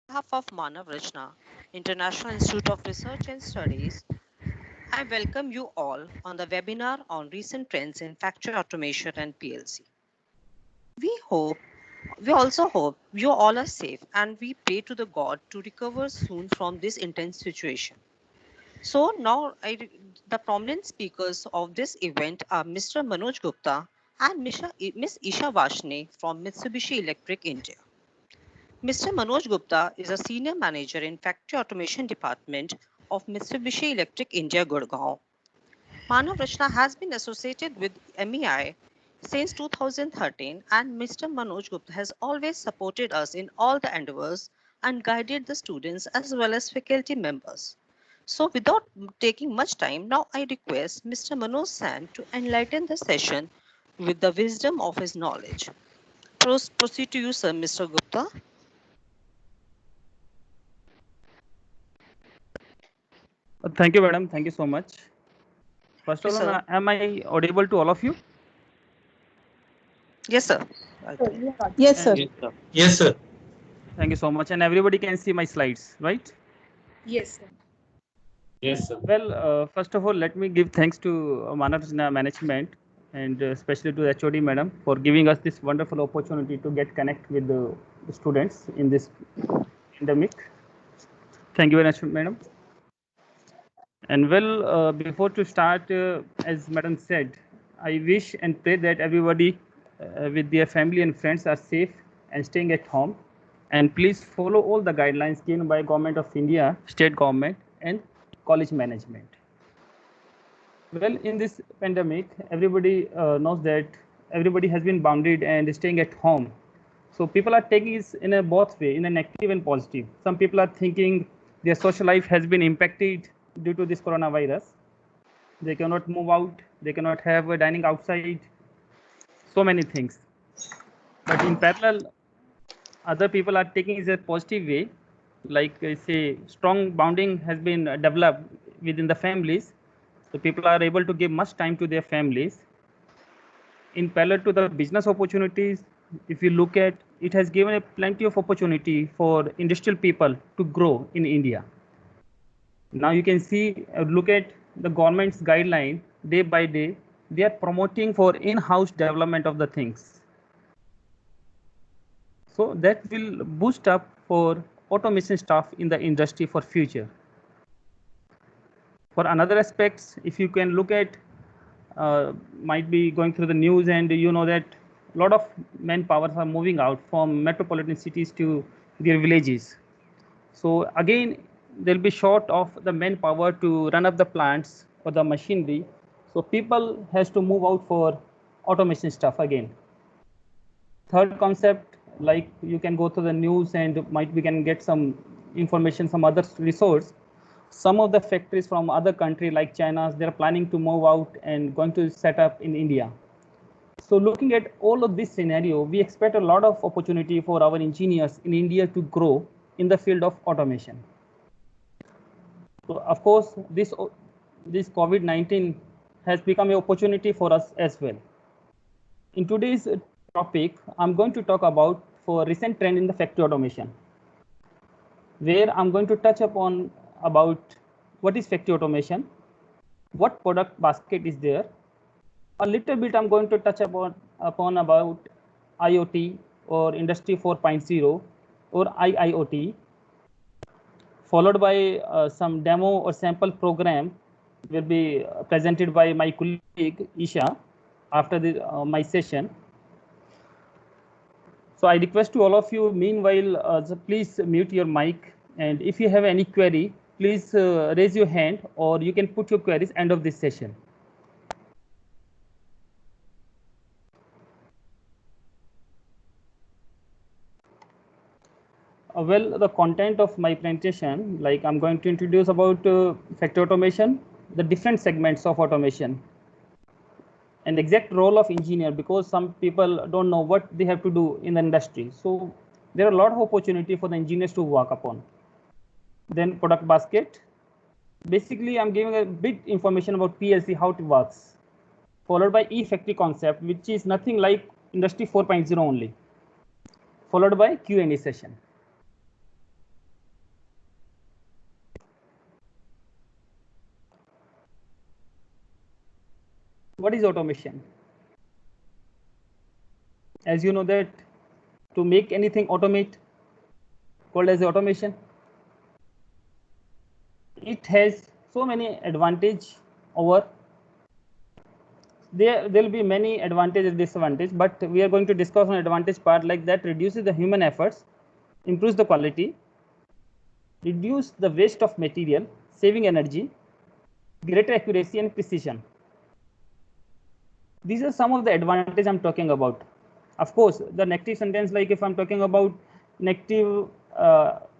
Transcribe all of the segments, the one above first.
behalf of Manav Rachna, International Institute of Research and Studies, I welcome you all on the webinar on recent trends in factory automation and PLC. We hope, we also hope you all are safe and we pray to the God to recover soon from this intense situation. So now the prominent speakers of this event are Mr. Manoj Gupta and Miss Isha Vashne from Mitsubishi Electric India. Mr. Manoj Gupta is a senior manager in factory automation department of Mitsubishi Electric India Gurgaon. Manav Rachna has been associated with MEI since 2013 and Mr. Manoj Gupta has always supported us in all the endeavors and guided the students as well as faculty members. So without taking much time, now I request Mr. Manoj San to enlighten the session with the wisdom of his knowledge. Proceed to you, sir, Mr. Gupta. Thank you, madam. Thank you so much. First Thank you, of all, sir. am I audible to all of you? Yes, sir. Yes, sir. And Yes, sir. Yes, sir. thank you so much. And everybody can see my slides, right? Yes, sir. Yes, sir. Well, first of all, let me give thanks to Manav's management and especially to the HOD madam for giving us this wonderful opportunity to get connect with the students in this pandemic. Thank you very much, madam. And well, before to start, as Madam said, I wish and pray that everybody with their family and friends are safe and staying at home. And please follow all the guidelines given by Government of India, state government, and college management. Well, in this pandemic, everybody knows that everybody has been bounded and staying at home. So people are taking it in a both way, in a negative and positive. Some people are thinking their social life has been impacted due to this coronavirus. They cannot move out, they cannot have a dining outside, so many things. But in parallel, other people are taking it a positive way, like say strong bonding has been developed within the families. So people are able to give much time to their families. In parallel to the business opportunities, if you look at, it has given a plenty of opportunity for industrial people to grow in India. Now you can see, look at the government's guideline day by day. They are promoting for in-house development of the things. So that will boost up for automation stuff in the industry for future. For another aspects, if you can look at, might be going through the news and you know that a lot of manpowers are moving out from metropolitan cities to their villages. So again, they'll be short of the manpower to run up the plants or the machinery. So people has to move out for automation stuff again. Third concept, like you can go to the news and might we can get some information, some other resource. Some of the factories from other country like China, they're planning to move out and going to set up in India. So looking at all of this scenario, we expect a lot of opportunity for our engineers in India to grow in the field of automation. So of course, this COVID-19 has become an opportunity for us as well. In today's topic, I'm going to talk about for recent trend in the factory automation, where I'm going to touch upon about what is factory automation, what product basket is there. A little bit I'm going to touch upon about IoT or Industry 4.0 or IIoT, followed by some demo or sample program will be presented by my colleague Isha after my session. So I request to all of you, meanwhile, please mute your mic, and if you have any query, please raise your hand or you can put your queries end of this session. Well, the content of my presentation, like I'm going to introduce about factory automation, the different segments of automation, and exact role of engineer, because some people don't know what they have to do in the industry. So there are a lot of opportunity for the engineers to work upon. Then product basket. Basically, I'm giving a bit information about PLC, how it works, followed by e-factory concept, which is nothing like Industry 4.0 only, followed by Q&A session. What is automation? As you know that to make anything automate, called as automation, it has so many advantage over. There will be many advantages and disadvantages, but we are going to discuss on advantage part, like that reduces the human efforts, improves the quality, reduce the waste of material, saving energy, greater accuracy and precision. These are some of the advantages I'm talking about. Of course, the negative sentence, like if I'm talking about negative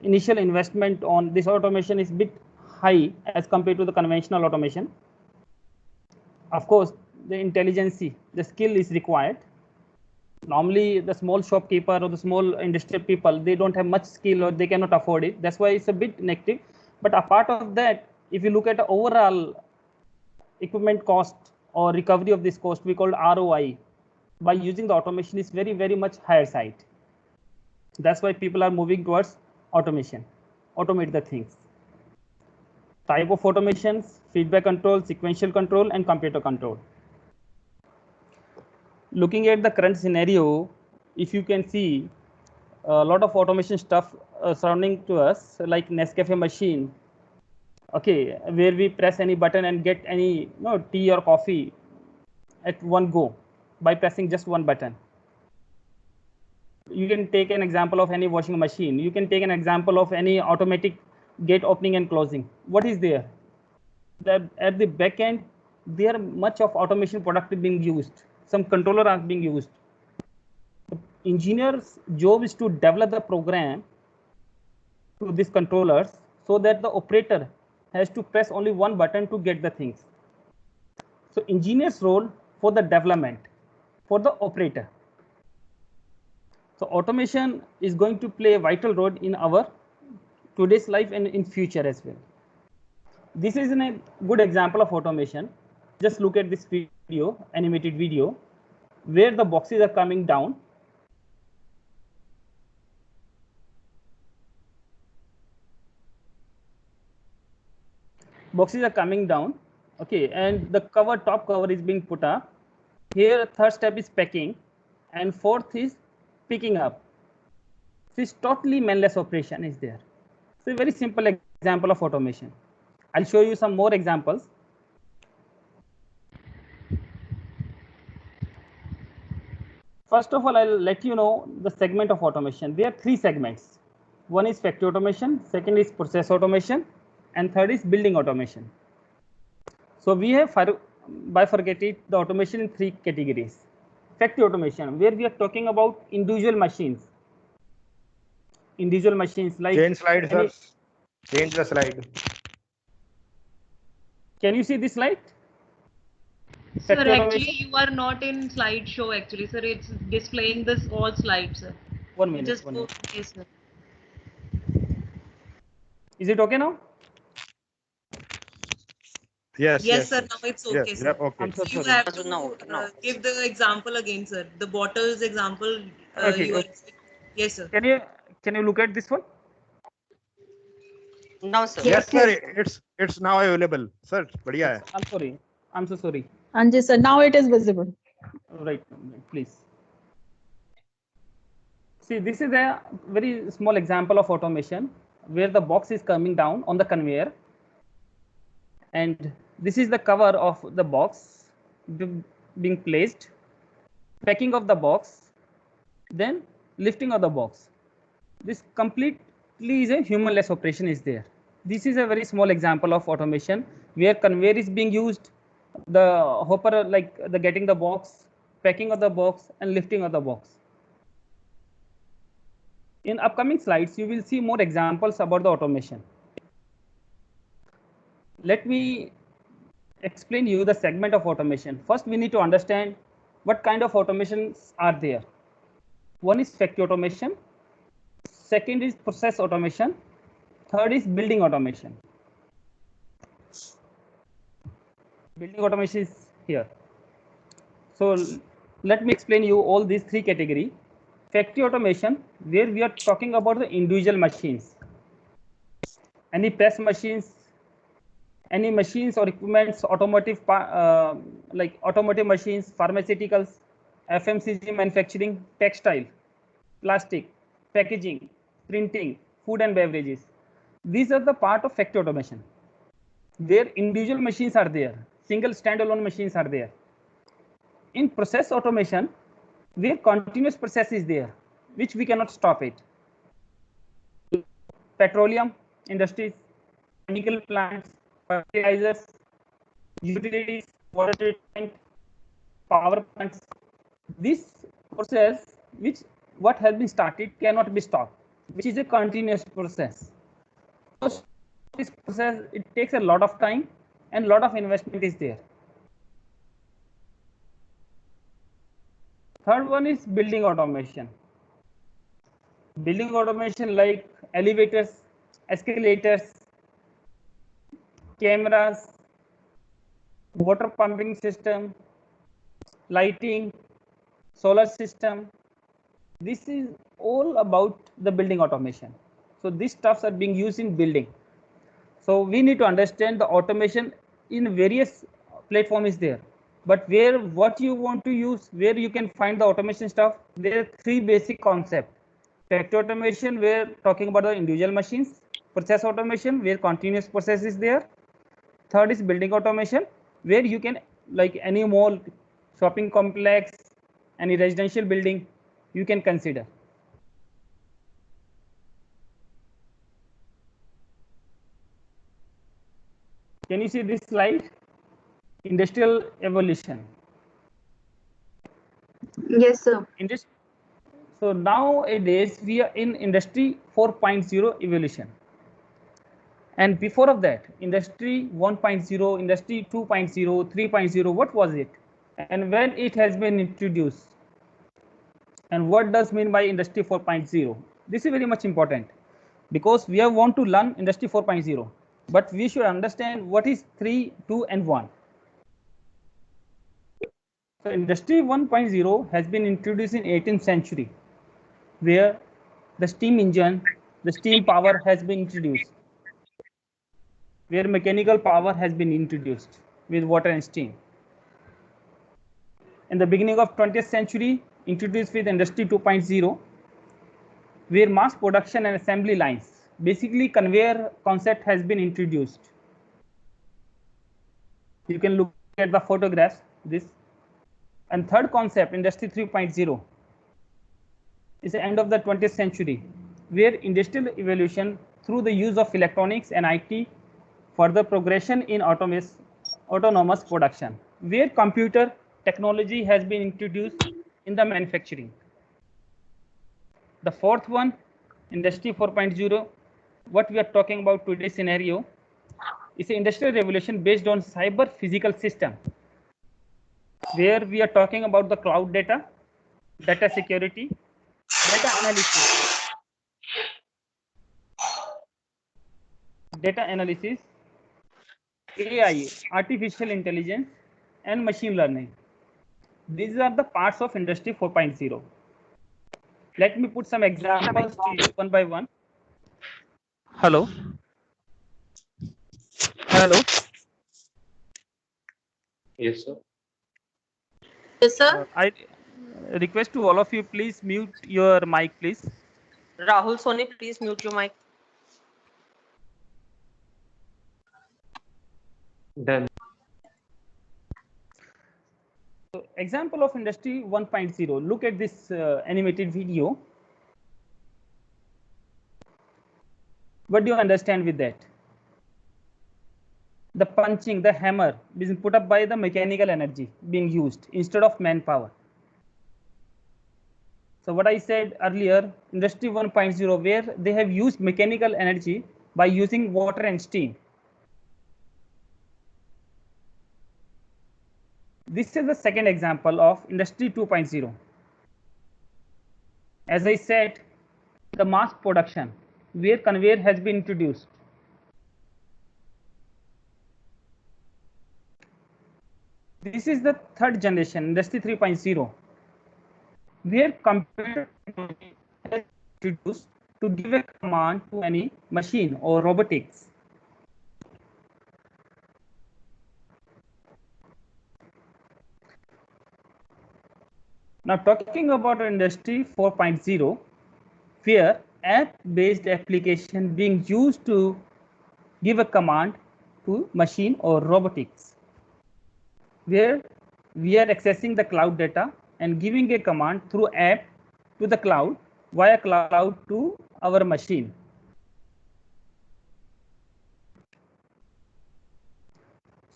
initial investment on this automation is bit high as compared to the conventional automation. Of course, the intelligence, the skill is required. Normally, the small shopkeeper or the small industrial people, they don't have much skill or they cannot afford it. That's why it's a bit negative. But apart of that, if you look at the overall equipment cost or recovery of this cost, we call ROI, by using the automation is very, very much higher side. That's why people are moving towards automation, automate the things. Type of automations: feedback control, sequential control, and computer control. Looking at the current scenario, if you can see a lot of automation stuff surrounding to us, like Nescafe machine, okay, where we press any button and get any tea or coffee at one go by pressing just one button. You can take an example of any washing machine. You can take an example of any automatic gate opening and closing. What is there? At the back end, there much of automation product is being used. Some controller are being used. The engineer's job is to develop the program to these controllers so that the operator has to press only one button to get the things. So engineer's role for the development, for the operator. So automation is going to play a vital role in our today's life and in future as well. This is a good example of automation. Just look at this video, animated video, where the boxes are coming down. Boxes are coming down, okay, and the top cover is being put up. Here, third step is packing, and fourth is picking up. This totally manless operation is there. So a very simple example of automation. I'll show you some more examples. First of all, I'll let you know the segment of automation. There are three segments. One is factory automation, second is process automation, and third is building automation. So we have bifurcated the automation in three categories. Factory automation, where we are talking about individual machines. Individual machines like... Change slide, sir. Change the slide. Can you see this slide? Sir, actually you are not in slideshow actually, sir. It's displaying this all slides, sir. 1 minute. Just 1 go, minute. yes, sir. Is it okay now? Yes, yes, sir. Now it's okay, yes, sir. okay. I'm so You sorry. have to give the example again, sir. The bottles example. Okay. Yes, sir. Can you look at this one? No, sir. Yes, sir. It's now available, sir. Badhiya hai. I'm sorry. I'm so sorry. Anji sir, now it is visible. Right, please. See, this is a very small example of automation where the box is coming down on the conveyor, and this is the cover of the box being placed, packing of the box, then lifting of the box. This completely is a humanless operation is there. This is a very small example of automation where conveyor is being used, the hopper like the getting the box, packing of the box, and lifting of the box. In upcoming slides, you will see more examples about the automation. Let me explain you the segment of automation. First, we need to understand what kind of automations are there. One is factory automation, second is process automation, third is building automation. Building automation is here. So let me explain you all these three categories. Factory automation, where we are talking about the individual machines. Any press machines, any machines or equipments, like automotive machines, pharmaceuticals, FMCG manufacturing, textile, plastic, packaging, printing, food and beverages. These are the part of factory automation, where individual machines are there, single standalone machines are there. In process automation, where continuous process is there, which we cannot stop it. Petroleum industries, chemical plants, fertilizers, utilities, water treatment, power plants. This process, which what has been started, cannot be stopped, which is a continuous process. So this process, it takes a lot of time and lot of investment is there. Third one is building automation. Building automation like elevators, escalators, cameras, water pumping system, lighting, solar system. This is all about the building automation. So these stuffs are being used in building. So we need to understand the automation in various platform is there. But where what you want to use, where you can find the automation stuff, there are three basic concepts. Factory automation, we're talking about the individual machines. Process automation, where continuous process is there. Third is building automation, where you can, like any mall, shopping complex, any residential building, you can consider. Can you see this slide? Industrial evolution. Yes, sir. So nowadays we are in industry 4.0 evolution. And before of that, industry 1.0, industry 2.0, 3.0, what was it? And when it has been introduced? And what does mean by industry 4.0? This is very much important because we want to learn industry 4.0, but we should understand what is 3, 2 and 1. So industry 1.0 has been introduced in 18th century, where the steam engine, the steam power has been introduced, where mechanical power has been introduced with water and steam. In the beginning of 20th century, introduced with industry 2.0, where mass production and assembly lines, basically conveyor concept has been introduced. You can look at the photographs, this. And third concept, industry 3.0, is the end of the 20th century, where industrial evolution through the use of electronics and IT, further progression in autonomous production, where computer technology has been introduced in the manufacturing. The fourth one, industry 4.0, what we are talking about today's scenario, is an industrial revolution based on cyber physical system, where we are talking about the cloud data, data security, data analysis, AI, artificial intelligence, and machine learning. These are the parts of industry 4.0. Let me put some examples to you one by one. Hello. Hello. Yes, sir. Yes, sir. I request to all of you, please mute your mic, please. Rahul Soni, please mute your mic. Done. So, example of industry 1.0. Look at this animated video. What do you understand with that? The punching, the hammer is put up by the mechanical energy being used instead of manpower. So what I said earlier, industry 1.0, where they have used mechanical energy by using water and steam. This is the second example of industry 2.0. As I said, the mass production, where conveyor has been introduced. This is the third generation, industry 3.0, where computer technology has been introduced to give a command to any machine or robotics. Now talking about industry 4.0, where app-based application being used to give a command to machine or robotics, where we are accessing the cloud data and giving a command through app to the cloud via cloud to our machine.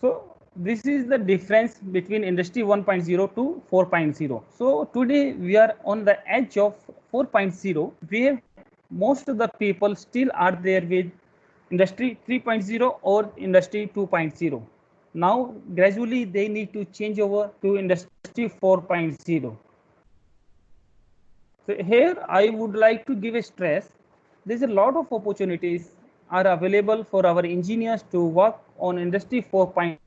So this is the difference between industry 1.0 to 4.0. So today we are on the edge of 4.0, where most of the people still are there with industry 3.0 or industry 2.0. Now gradually they need to change over to industry 4.0. So here I would like to give a stress. There's a lot of opportunities are available for our engineers to work on industry 4.0,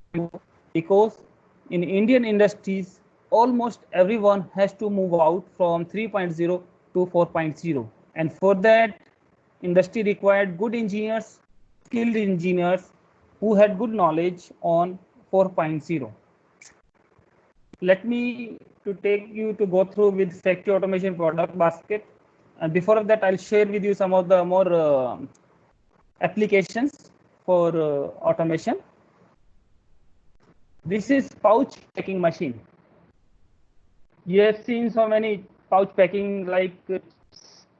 because in Indian industries almost everyone has to move out from 3.0 to 4.0, and for that industry required good engineers, skilled engineers who had good knowledge on 4.0. Let me to take you to go through with factory automation product basket, and before that I'll share with you some of the more applications for automation. This is pouch packing machine. You have seen so many pouch packing, like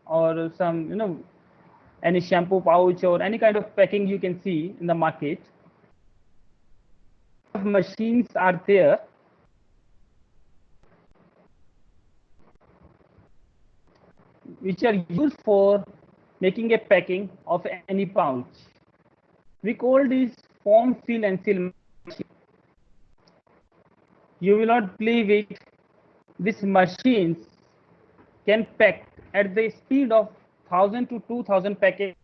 or some any shampoo pouch or any kind of packing you can see in the market. Machines are there which are used for making a packing of any pouch. We call this foam, fill and seal machine. You will not believe it, these machines can pack at the speed of 1000 to 2000 packets.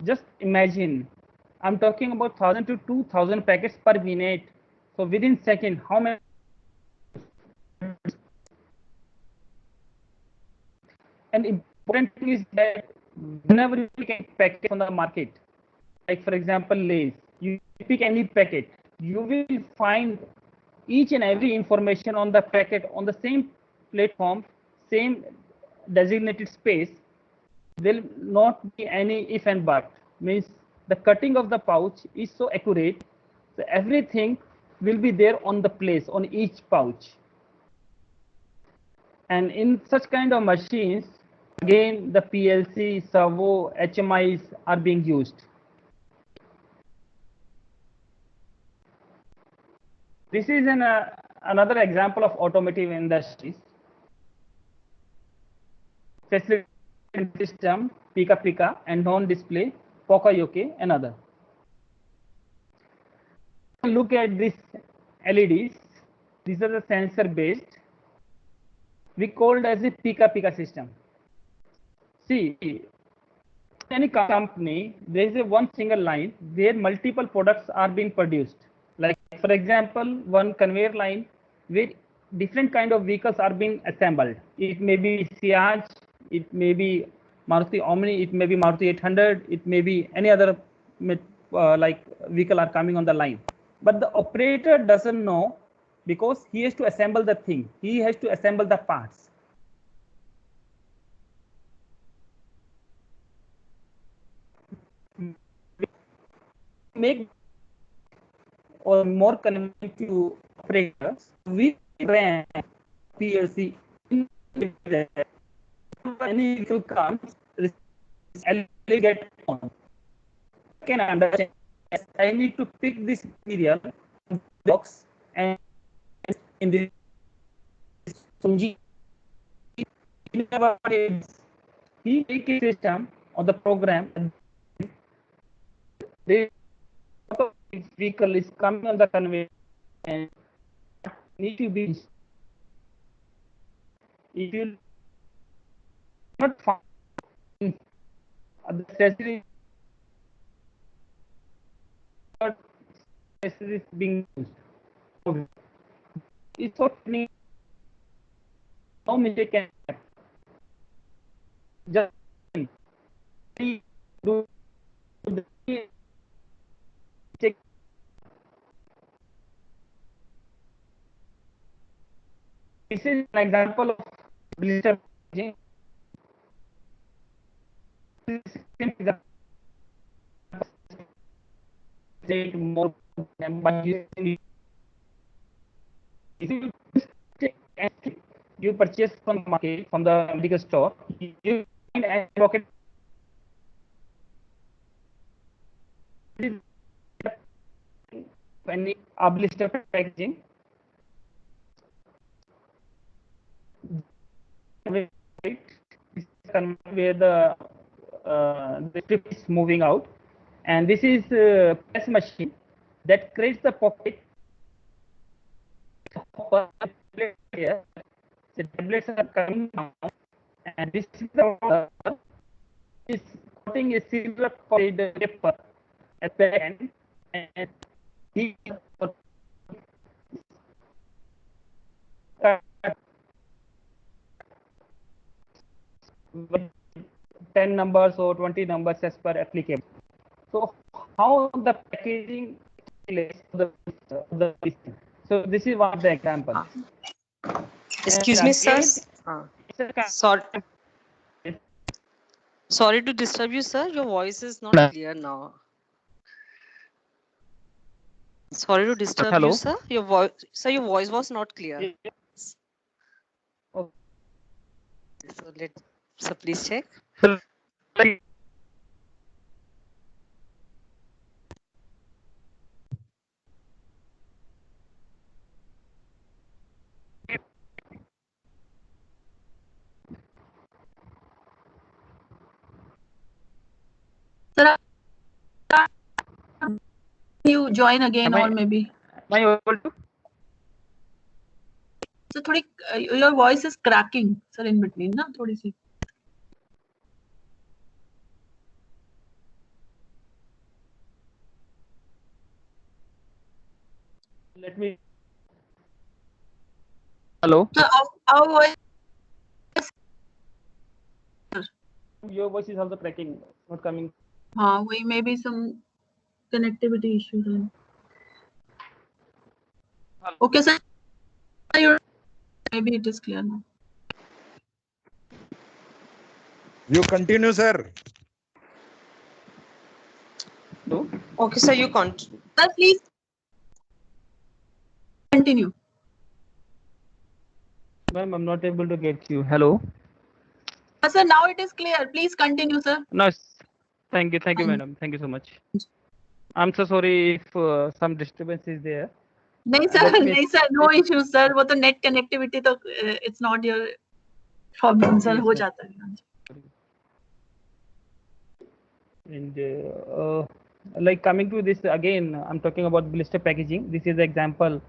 Just imagine, I'm talking about 1000 to 2000 packets per minute. So within second, how many? And important thing is that whenever you pick a packet on the market, like for example Lay's, you pick any packet, you will find each and every information on the packet on the same platform, same designated space. There will not be any if and but. Means the cutting of the pouch is so accurate, so everything will be there on the place on each pouch. And in such kind of machines, again the PLC, servo, HMIs are being used. This is another example of automotive industries. Facility system, Pika Pika, and non-display, Poka-Yoke, and other. Look at these LEDs. These are the sensor based. We called as a Pika Pika system. See, any company, there is a one single line where multiple products are being produced. Like for example, one conveyor line where different kind of vehicles are being assembled. It may be Ciaz, it may be Maruti Omni, it may be Maruti 800, it may be any other like vehicle are coming on the line. But the operator doesn't know, because he has to assemble the thing. He has to assemble the parts. Make or more convenient to operators, we ran PLC. Any vehicle comes, get on. I can understand. I need to pick this material box and in this he take a system of the program. This vehicle is coming on the conveyor and need to be. If you not find the accessory being used, it's so no mistake can happen. Just do the check. this is an example of blister packaging. More by using you purchase from the market, from the medical store, you find a pocket any blister packaging where the strip is moving out, and this is press machine that creates the pocket. Here the tablets are coming down, and this is the is putting a silver colored paper at the end, and he 10 numbers or 20 numbers as per applicable. So how the packaging so this is one of the examples. Excuse me, sir. Sorry. Sorry to disturb you, sir. Your voice is not clear now. Sorry to disturb Hello? you, sir. Your voice was not clear. So please check. Sir, Sir, you join again, Am I- or maybe. am I able to? So, थोड़ी your voice is cracking, sir, in between, ना थोड़ी सी. Let me. Hello. So, our voice. Your voice is also cracking, not coming. हाँ, वही maybe some connectivity issue then. Okay, sir. Maybe it is clear now. You continue, sir. No? Okay, sir, you can't. Sir, please continue. Ma'am, I'm not able to get you. Hello. Sir, now it is clear. Please continue, sir. No, thank you, madam. Thank you so much. I'm so sorry if some disturbance is there. नहीं sir, Let me- नहीं sir, no issues sir. वो तो net connectivity तो it's not your problem sir. Yes, हो sir. जाता है. And like coming to this again, I'm talking about blister packaging. This is the example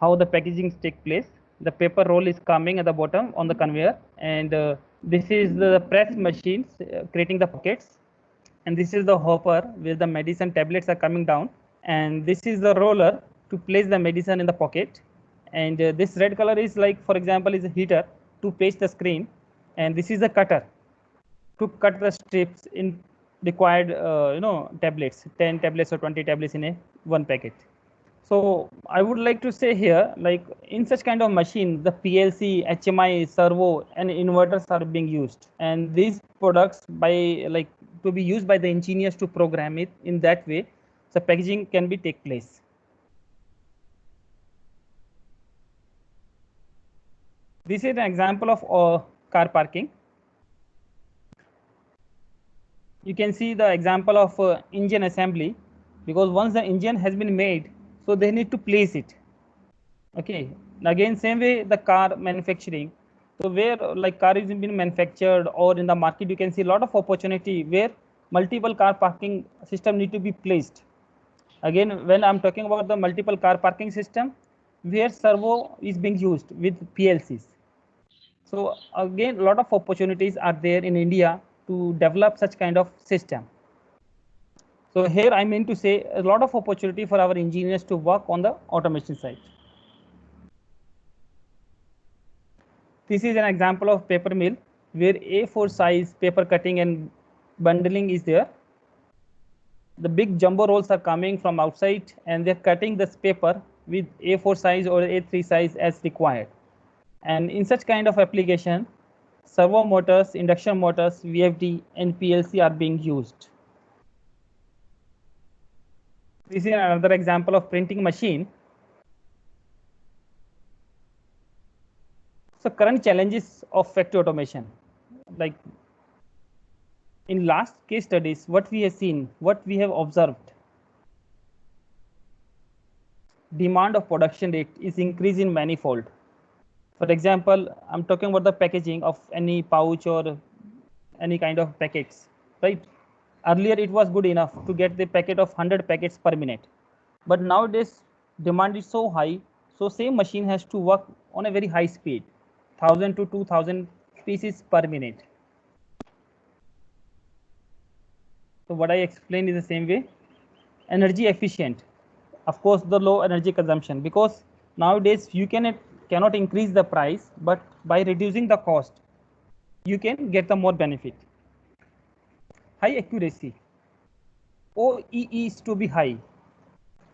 how the packaging take place. The paper roll is coming at the bottom on the conveyor, and this is the press machines creating the pockets, and this is the hopper where the medicine tablets are coming down, and this is the roller to place the medicine in the pocket, and this red color is like, for example, is a heater to paste the screen, and this is a cutter to cut the strips in required tablets, 10 tablets or 20 tablets in a one packet. So I would like to say here, like in such kind of machine, the PLC, HMI, servo, and inverters are being used, and these products to be used by the engineers to program it in that way, so packaging can be take place. This is an example of car parking. You can see the example of engine assembly, because once the engine has been made, so they need to place it. Okay, again same way the car manufacturing, so where like car is being manufactured or in the market, you can see a lot of opportunity where multiple car parking system need to be placed. Again, when I'm talking about the multiple car parking system, where servo is being used with PLCs. So again, a lot of opportunities are there in India to develop such kind of system. So here I mean to say a lot of opportunity for our engineers to work on the automation side. This is an example of paper mill where A4 size paper cutting and bundling is there. The big jumbo rolls are coming from outside, and they're cutting this paper with A4 size or A3 size as required. And in such kind of application, servo motors, induction motors, VFD, and PLC are being used. This is another example of printing machine. So current challenges of factory automation, like in last case studies, what we have seen, what we have observed, demand of production rate is increasing manifold. For example, I'm talking about the packaging of any pouch or any kind of packets, right? Earlier it was good enough to get the packet of 100 packets per minute, but nowadays demand is so high, so same machine has to work on a very high speed, 1000 to 2000 pieces per minute. So what I explained is the same way. Energy efficient, of course, the low energy consumption, because nowadays you cannot increase the price, but by reducing the cost, you can get the more benefit. High accuracy, OEE is to be high.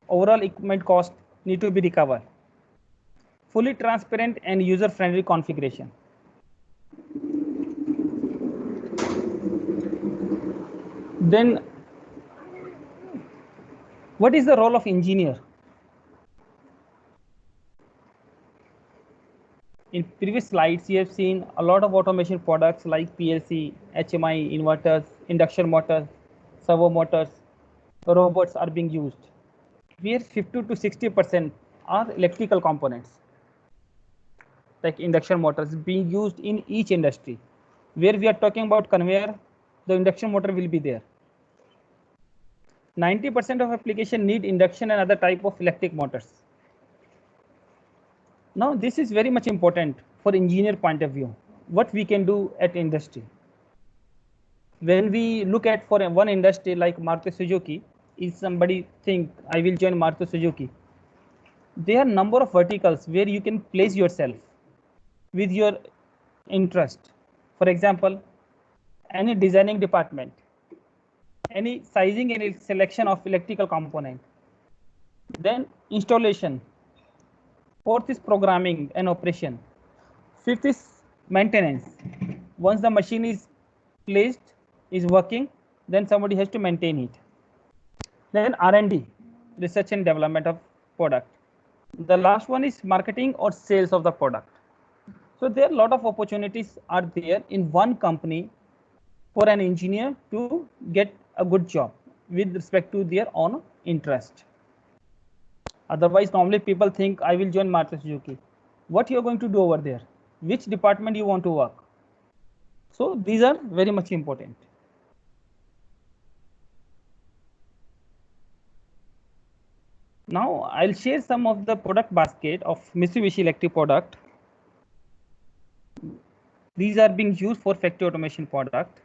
Overall equipment cost need to be recovered. Fully transparent and user-friendly configuration. Then, what is the role of engineer? In previous slides, you have seen a lot of automation products like PLC, HMI, inverters, induction motors, servo motors, robots are being used. Where 50 to 60% are electrical components, like induction motors being used in each industry. Where we are talking about conveyor, the induction motor will be there. 90% of application need induction and other type of electric motors. Now this is very much important for engineer point of view, what we can do at industry. When we look at for one industry like Maruti Suzuki, if somebody think I will join Maruti Suzuki, there are number of verticals where you can place yourself with your interest. For example, any designing department, any sizing and selection of electrical component, then installation. Fourth is programming and operation. Fifth is maintenance. Once the machine is placed, is working, then somebody has to maintain it. Then R&D, research and development of product. The last one is marketing or sales of the product. So there are a lot of opportunities are there in one company for an engineer to get a good job with respect to their own interest. Otherwise, normally people think I will join Maruti Suzuki. What you are going to do over there? Which department you want to work? So these are very much important. Now I'll share some of the product basket of Mitsubishi Electric product. These are being used for factory automation product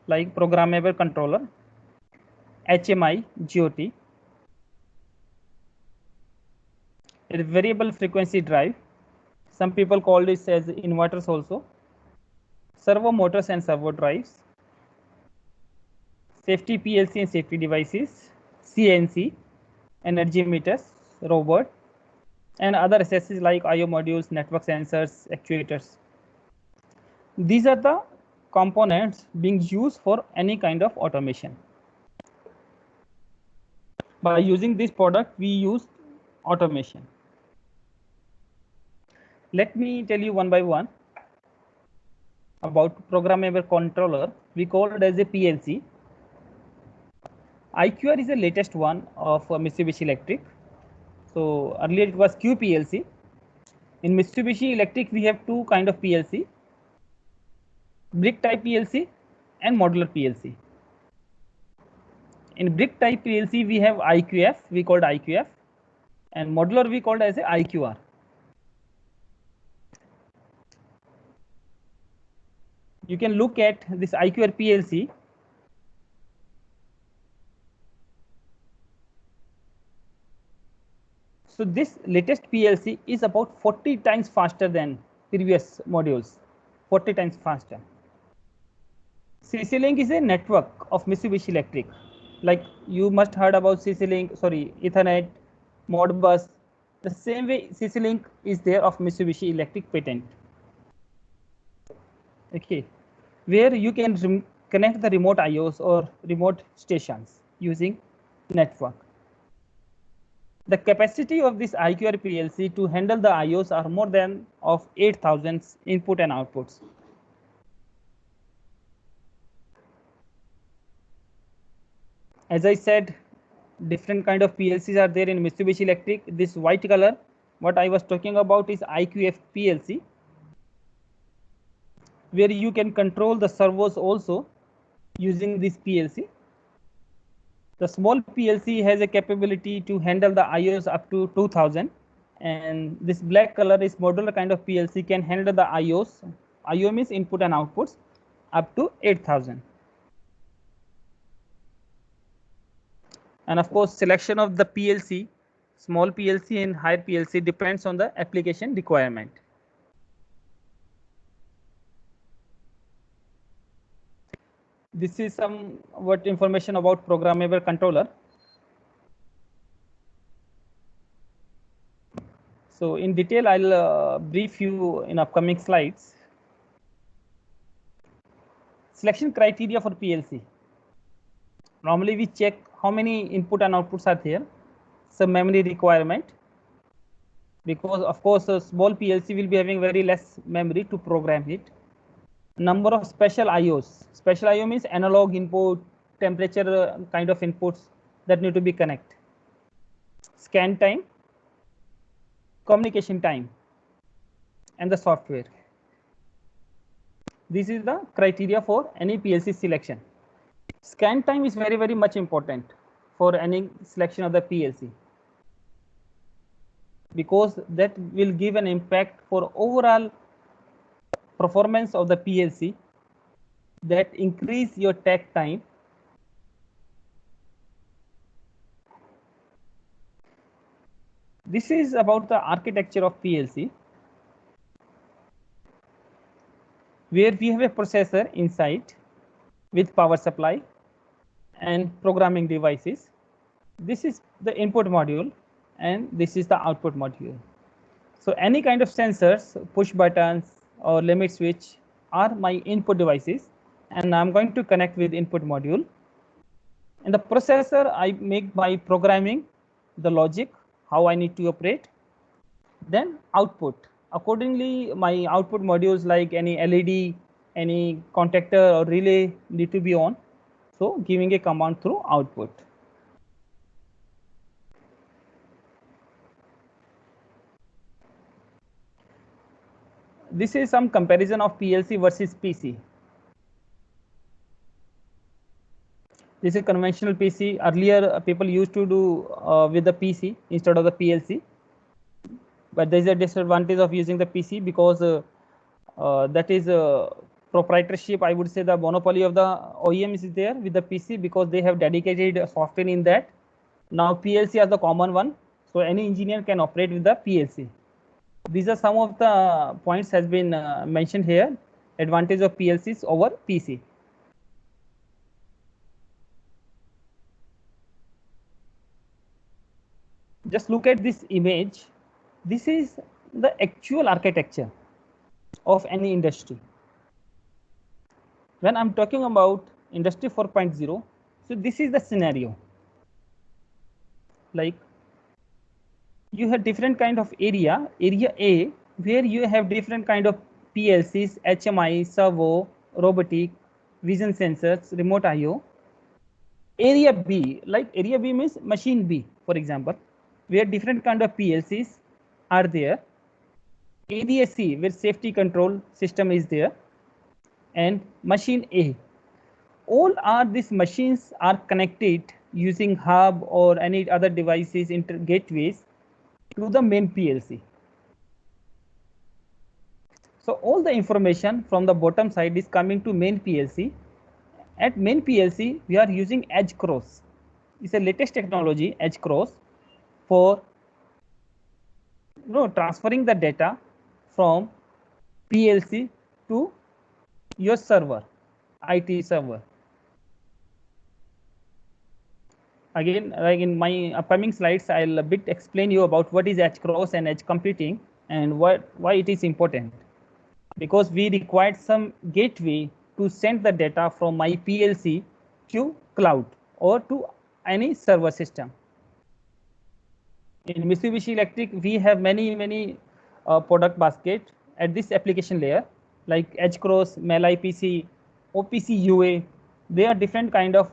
like programmable controller, HMI, GOT, a variable frequency drive. Some people call this as inverters also. Servo motors and servo drives. Safety PLC and safety devices. CNC, energy meters, robot, and other accessories like IO modules, network sensors, actuators. These are the components being used for any kind of automation. By using this product, we use automation. Let me tell you one by one about programmable controller. We call it as a PLC. IQR is the latest one of Mitsubishi Electric. So earlier it was QPLC. In Mitsubishi Electric, we have two kind of PLC, brick type PLC and modular PLC. In brick type PLC, we have IQF, we called IQF, and modular we called as a IQR. You can look at this IQR PLC. So this latest PLC is about 40 times faster than previous modules, 40 times faster. CC-Link is a network of Mitsubishi Electric. Like you must heard about CC-Link, sorry, Ethernet, Modbus, The same way CC link is there of Mitsubishi Electric patent. Okay, where you can connect the remote IOs or remote stations using network. The capacity of this IQR PLC to handle the IOs are more than of 8,000 input and outputs. As I said, different kind of PLCs are there in Mitsubishi Electric. This white color, what I was talking about is IQF PLC, where you can control the servos also using this PLC. The small PLC has a capability to handle the IOs up to 2000, and this black color is modular kind of PLC can handle the IOs. IO means input and outputs up to 8000. And of course, selection of the PLC, small PLC and higher PLC depends on the application requirement. This is some what information about programmable controller. So in detail, I'll brief you in upcoming slides. Selection criteria for PLC. Normally we check how many input and outputs are there, some memory requirement, because of course a small PLC will be having very less memory to program it. Number of special IOs. Special IO means analog input, temperature kind of inputs that need to be connected. Scan time, communication time, and the software. This is the criteria for any PLC selection. Scan time is very, very much important for any selection of the PLC, because that will give an impact for overall performance of the PLC, that increase your takt time. This is about the architecture of PLC, where we have a processor inside with power supply and programming devices. This is the input module and this is the output module. So any kind of sensors, push buttons or limit switch are my input devices, and I'm going to connect with input module. In the processor, I make my programming, the logic, how I need to operate. Then output. Accordingly, my output modules like any LED, any contactor or relay need to be on. So giving a command through output. This is some comparison of PLC versus PC. This is conventional PC. Earlier, people used to do with the PC instead of the PLC. But there is a disadvantage of using the PC because that is proprietorship. I would say the monopoly of the OEM is there with the PC because they have dedicated software in that. Now PLC is the common one, so any engineer can operate with the PLC. These are some of the points has been mentioned here. Advantage of PLCs over PC. Just look at this image. This is the actual architecture of any industry. When I'm talking about Industry 4.0, so this is the scenario. Like you have different kind of area A, where you have different kind of PLCs, HMI, servo, robotic, vision sensors, remote IO. Area B, like area B means machine B, for example, where different kind of PLCs are there. Area C, where safety control system is there, and machine A. All are these machines are connected using hub or any other devices, gateways to the main PLC. So all the information from the bottom side is coming to main PLC. At main PLC, we are using edge cross. It's a latest technology, edge cross, for transferring the data from PLC to your server, IT server. again, like in my upcoming slides, I'll a bit explain you about what is edge cross and edge computing and why it is important. Because we required some gateway to send the data from my PLC to cloud or to any server system. In Mitsubishi Electric, we have many product basket at this application layer, like edge cross, MEL IPC, OPC UA. There are different kind of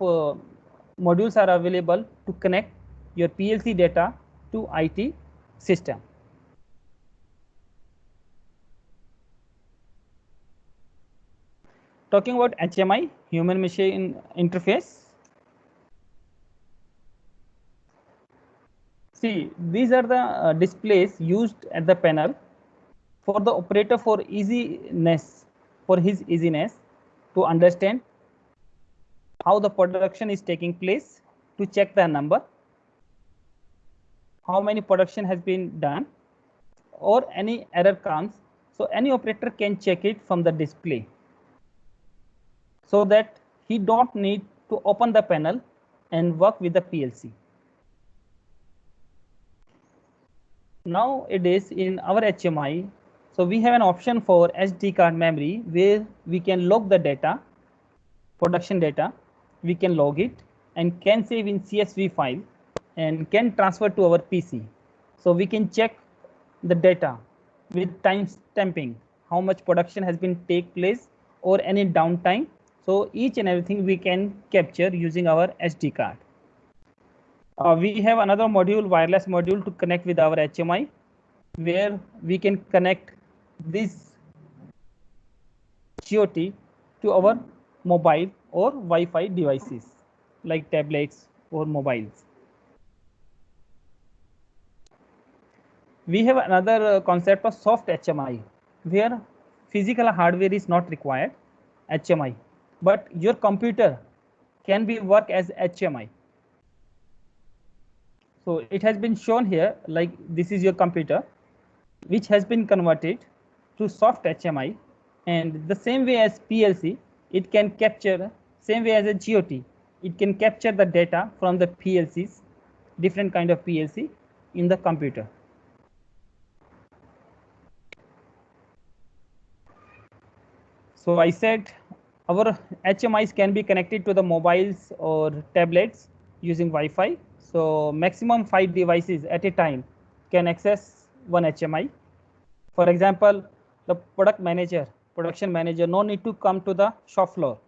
modules are available to connect your PLC data to IT system. Talking about HMI, human machine interface. See, these are the displays used at the panel for the operator for easiness, for his easiness to understand how the production is taking place, to check the number, how many production has been done, or any error comes. So any operator can check it from the display, so that he don't need to open the panel and work with the PLC. Nowadays in our HMI, so we have an option for SD card memory where we can log the data, production data, we can log it and can save in CSV file and can transfer to our PC. So we can check the data with time stamping, how much production has been take place or any downtime. So each and everything we can capture using our SD card. We have another module, wireless module, to connect with our HMI, where we can connect this GOT to our mobile or Wi-Fi devices like tablets or mobiles. We have another concept of soft HMI, where physical hardware is not required, HMI, but your computer can be work as HMI. So it has been shown here, like this is your computer, which has been converted to soft HMI, and the same way as PLC, it can capture, same way as a GOT, it can capture the data from the PLCs, different kind of PLC in the computer. So I said our HMIs can be connected to the mobiles or tablets using Wi-Fi. So maximum 5 devices at a time can access one HMI. For example, the production manager, no need to come to the shop floor.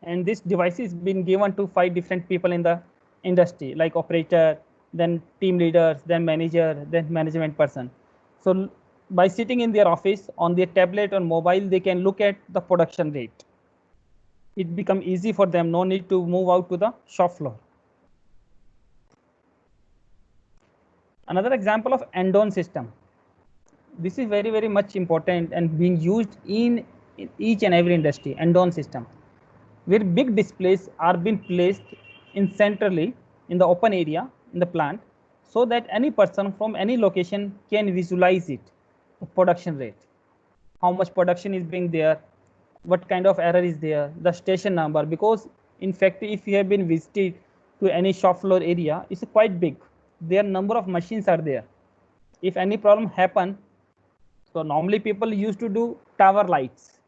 And this device is been given to 5 different people in the industry, like operator, then team leaders, then manager, then management person. So by sitting in their office on their tablet or mobile, they can look at the production rate. It becomes easy for them, no need to move out to the shop floor. Another example of end-on system. This is very much important and being used in each and every industry, end-on system, where big displays are being placed in centrally in the open area in the plant, so that any person from any location can visualize it, the production rate, how much production is being there, what kind of error is there, the station number. Because in fact, if you have been visited to any shop floor area, it's quite big. There number of machines are there. If any problem happen, so normally people used to do tower lights.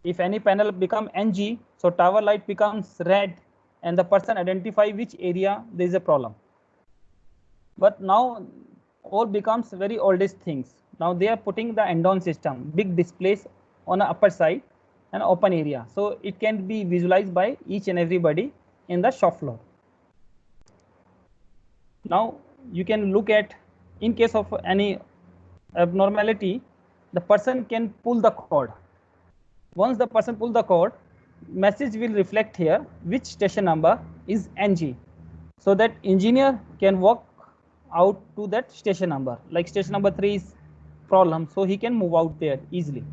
If any panel become NG, so tower light becomes red and the person identify which area there is a problem. But now all becomes very oldest things. Now they are putting the end-on system, big displays on the upper side and open area. So it can be visualized by each and everybody in the shop floor. Now you can look at, in case of any abnormality, the person can pull the cord. Once the person pull the cord, message will reflect here which station number is NG, so that engineer can work out to that station number, like station number 3 is problem, so he can move out there easily.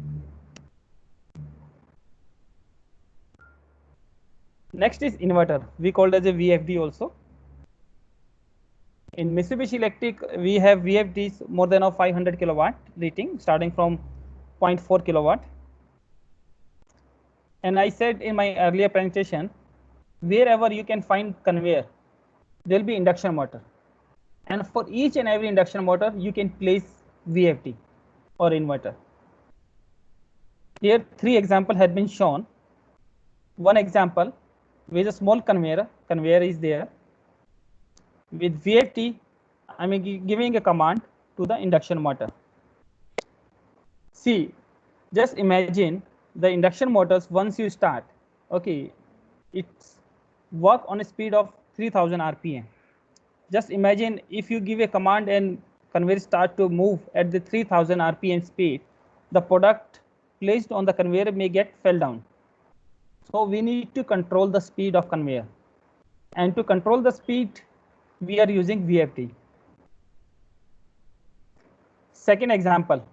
Next is inverter, we called as a VFD also. In Mitsubishi Electric, we have VFDs more than 500 kilowatt rating, starting from 0.4 kilowatt. And I said in my earlier presentation, wherever you can find conveyor, there will be induction motor, and for each and every induction motor you can place VFD or inverter. Here 3 examples have been shown. One example with a small conveyor is there. With VFD, I am giving a command to the induction motor. See, just imagine the induction motors once you start, okay, it's work on a speed of 3000 RPM. Just imagine if you give a command and conveyor start to move at the 3000 RPM speed, the product placed on the conveyor may get fell down. So we need to control the speed of conveyor, and to control the speed we are using VFD. Second example,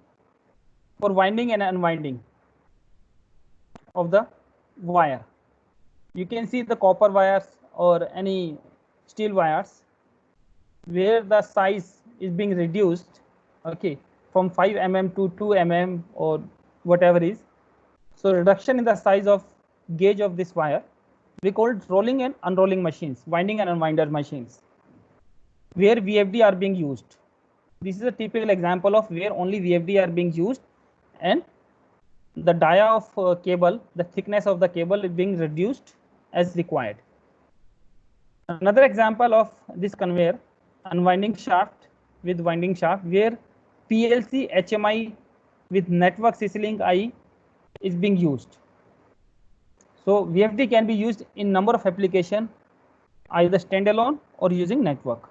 for winding and unwinding of the wire. You can see the copper wires or any steel wires where the size is being reduced, okay, from 5 mm to 2 mm or whatever is. So reduction in the size of gauge of this wire, we call it rolling and unrolling machines, winding and unwinder machines, where VFD are being used. This is a typical example of where only VFD are being used, and the dia of cable, the thickness of the cable is being reduced as required. Another example of this conveyor, unwinding shaft with winding shaft, where PLC HMI with network CC-Link I is being used. So VFD can be used in number of applications, either standalone or using network.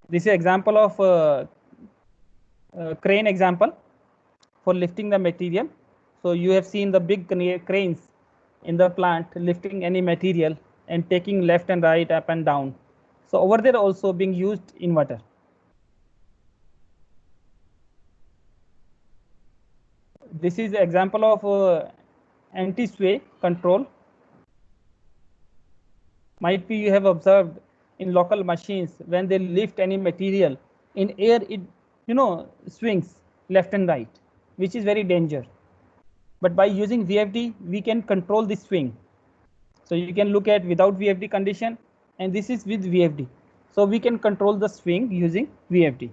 This is example of crane example for lifting the material. So you have seen the big cranes in the plant lifting any material and taking left and right, up and down. So over there also being used inverter. This is example of anti-sway control. Might be you have observed in local machines when they lift any material in air, it swings left and right, which is very dangerous. But by using VFD, we can control this swing. So you can look at without VFD condition, and this is with VFD. So we can control the swing using VFD.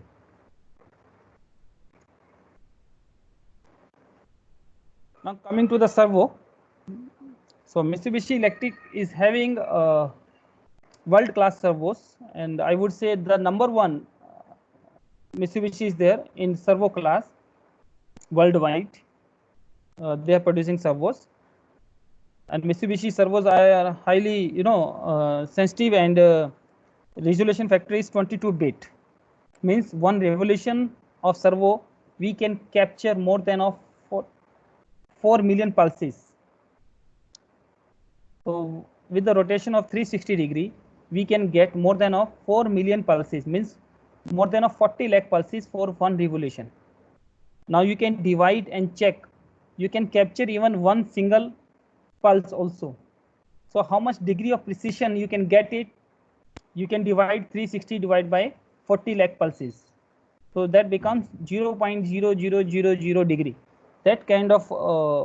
Now coming to the servo. So Mitsubishi Electric is having world-class servos, and I would say the number one Mitsubishi is there in servo class worldwide. They are producing servos, and Mitsubishi servos are highly sensitive, and resolution factor is 22-bit. Means one revolution of servo we can capture more than of 4 million pulses. So with the rotation of 360 degree, we can get more than of 4 million pulses, means more than of 40 lakh pulses for one revolution. Now you can divide and check. You can capture even one single pulse also. So how much degree of precision you can get it? You can divide 360 divided by 40 lakh pulses. So that becomes 0.0000 degree. That kind of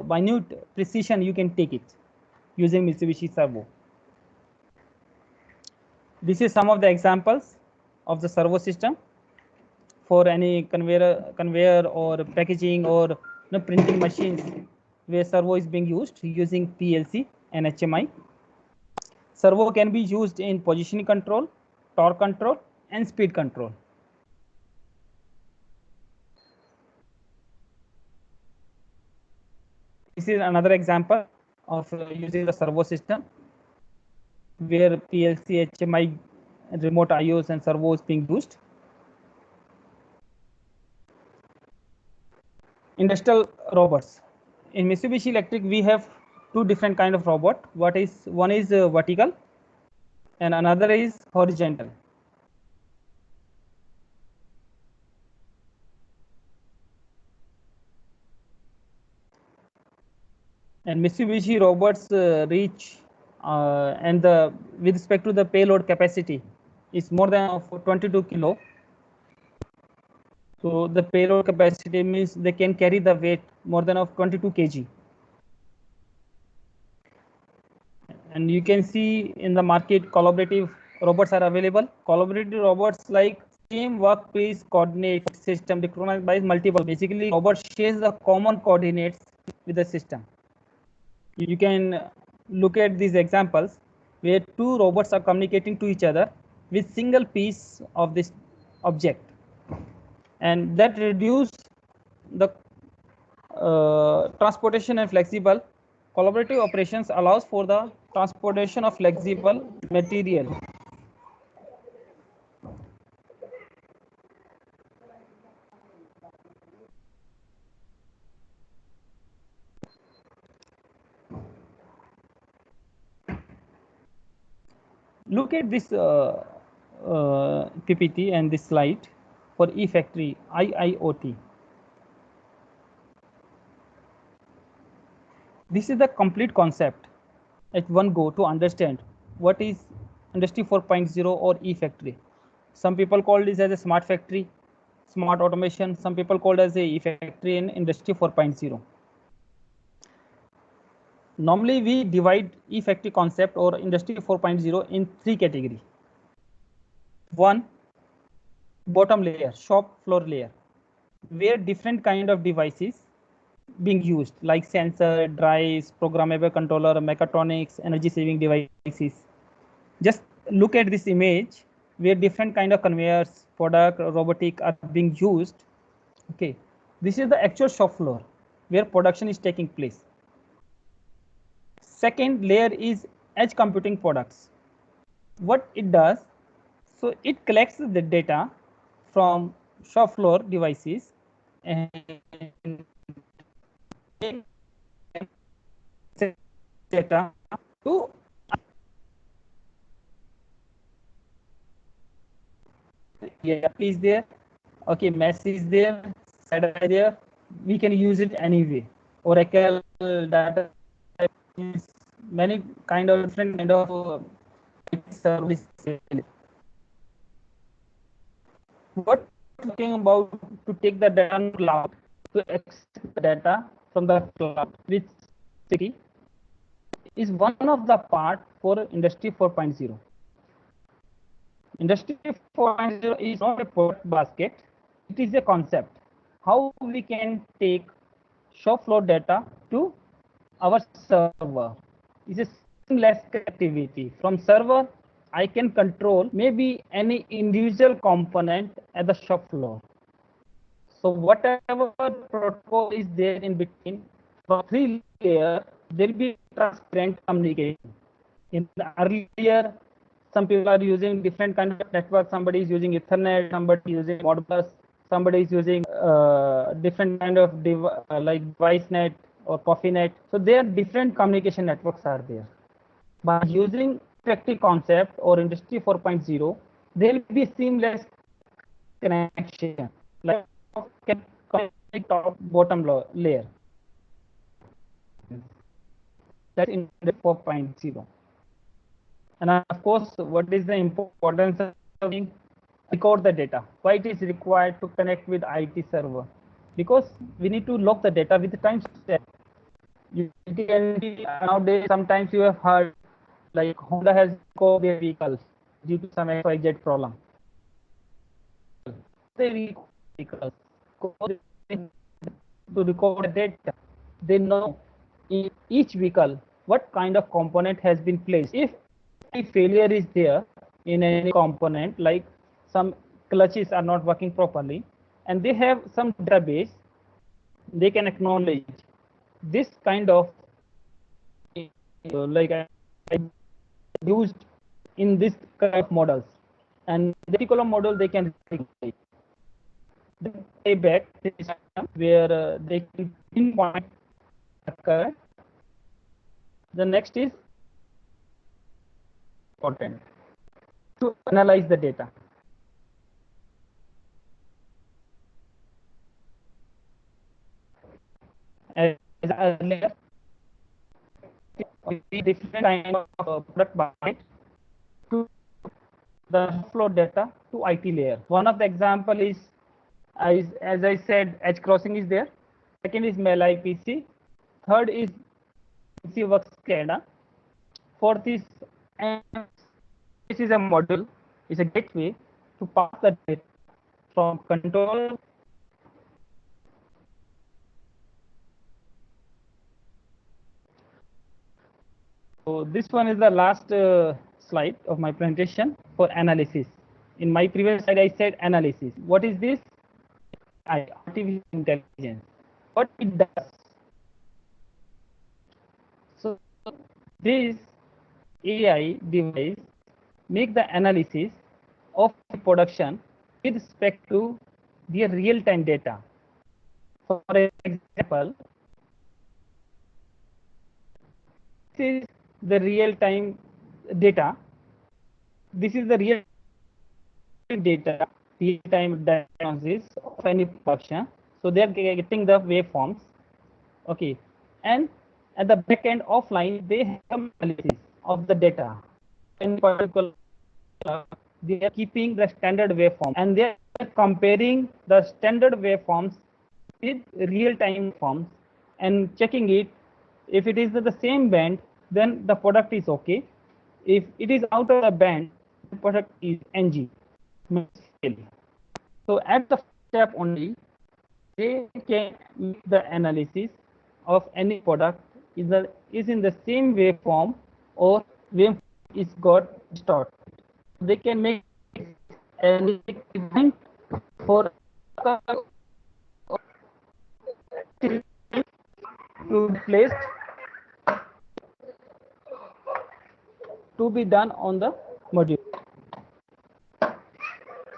minute precision you can take it using Mitsubishi servo. This is some of the examples of the servo system for any conveyor or packaging or printing machines where servo is being used using PLC and HMI. Servo can be used in position control, torque control, and speed control. This is another example of using the servo system where PLC, HMI, remote IOs and servo is being used. Industrial robots. In Mitsubishi Electric, we have two different kind of robot. One is vertical and another is horizontal. And Mitsubishi robots reach and with respect to the payload capacity is more than 22 kilo. So the payload capacity means they can carry the weight more than of 22 kg. And you can see in the market collaborative robots are available. Collaborative robots like same workplace coordinate system recognized by multiple. Basically, robot shares the common coordinates with the system. You can look at these examples where two robots are communicating to each other with single piece of this object, and that reduce the transportation and flexible. Collaborative operations allows for the transportation of flexible material. Look at this PPT and this slide for eFactory IIoT. This is the complete concept at one go to understand what is Industry 4.0 or eFactory. Some people call this as a smart factory, smart automation. Some people call it as a eFactory in Industry 4.0. Normally, we divide eFactory concept or Industry 4.0 in three categories. One, bottom layer, shop floor layer, where different kind of devices being used like sensor, drives, programmable controller, mechatronics, energy saving devices. Just look at this image where different kind of conveyors, product, robotic are being used. Okay, this is the actual shop floor where production is taking place. Second layer is edge computing products. What it does, so it collects the data from shop floor devices and data to please there. Okay, mesh is there, SADA there. We can use it anyway. Oracle data, many kind of different kind of service. What talking about to take the data on cloud, to access the data from the cloud with security is one of the part for Industry 4.0. Industry 4.0 is not a product basket, it is a concept. How we can take shop floor data to our server. It's a seamless connectivity. From server, I can control maybe any individual component at the shop floor. So whatever protocol is there in between, for three layers, there will be transparent communication. In the earlier, some people are using different kind of network. Somebody is using Ethernet, somebody is using Modbus, somebody is using different kind of like DeviceNet or CoffeeNet. So there are different communication networks are there. By using eFactory concept or Industry 4.0, there will be seamless connection, like can connect top bottom layer. That's Industry 4.0. And of course, what is the importance of record the data? Why it is required to connect with IT server? Because we need to log the data with the timestamp. Nowadays, sometimes you have heard like Honda has recalled their vehicles due to some XYZ problem. They vehicles to record the data. They know in each vehicle what kind of component has been placed. If any failure is there in any component, like some clutches are not working properly, and they have some database, they can acknowledge this kind of like used in this kind of models, and the particular model they can pay back the system where they can pinpoint occur. The next is important to analyze the data. As earlier, different kind of product basket to the flow data to IT layer. One of the example is, as I said, edge crossing is there. Second is Mail IPC. Third is PC Works SCADA. for this, and this is a module, is a gateway to pass the data from control So this one is the last slide of my presentation for analysis. In my previous slide, I said analysis. What is this? Artificial intelligence. What it does? So this AI device make the analysis of the production with respect to the real-time data. For example, this is the real-time data. This is the real data, real-time diagnosis of any production. So they are getting the waveforms. Okay, and at the back end offline, they have analysis of the data. In particular, they are keeping the standard waveform and they are comparing the standard waveforms with real-time forms and checking it. If it is the same band, then the product is okay. If it is out of the band, the product is NG. So at the step only, they can make the analysis of any product is in the same waveform or waveform is got distorted. They can make an event for to be placed to be done on the module.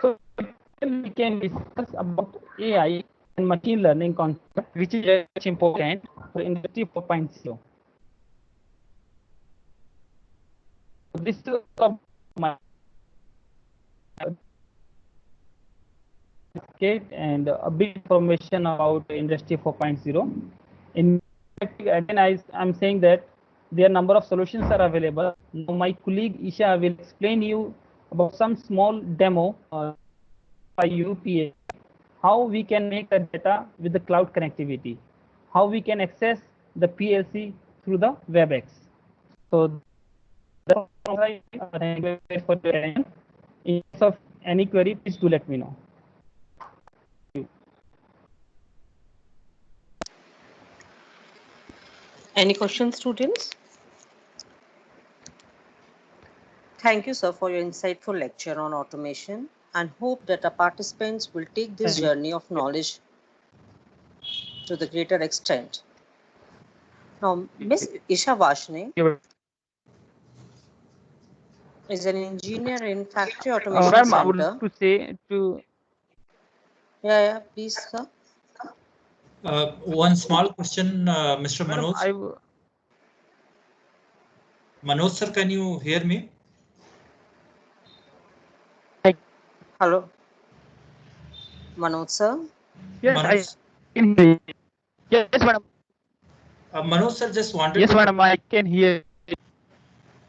So we can discuss about AI and machine learning concept, which is very much important for Industry 4.0. This is my and a bit information about Industry 4.0. In fact, again, I'm saying that there are number of solutions are available. Now my colleague Isha will explain you about some small demo by UPA, how we can make the data with the cloud connectivity, how we can access the PLC through the WebEx. So that's all I thank you for your attention. In case of any query, please do let me know. Any questions, students? Thank you, sir, for your insightful lecture on automation and hope that our participants will take this journey of knowledge to the greater extent. Now, Ms. Isha Vashne is an engineer in Factory Automation Ma'am, Center. I would to say to Yeah, please, sir. One small question, Mr. Manoj. Manoj sir, can you hear me? Hello, Manoj sir. Yes, Manoj, I can hear. Yes, madam. Manoj sir just wanted. Yes, to, madam, I can hear.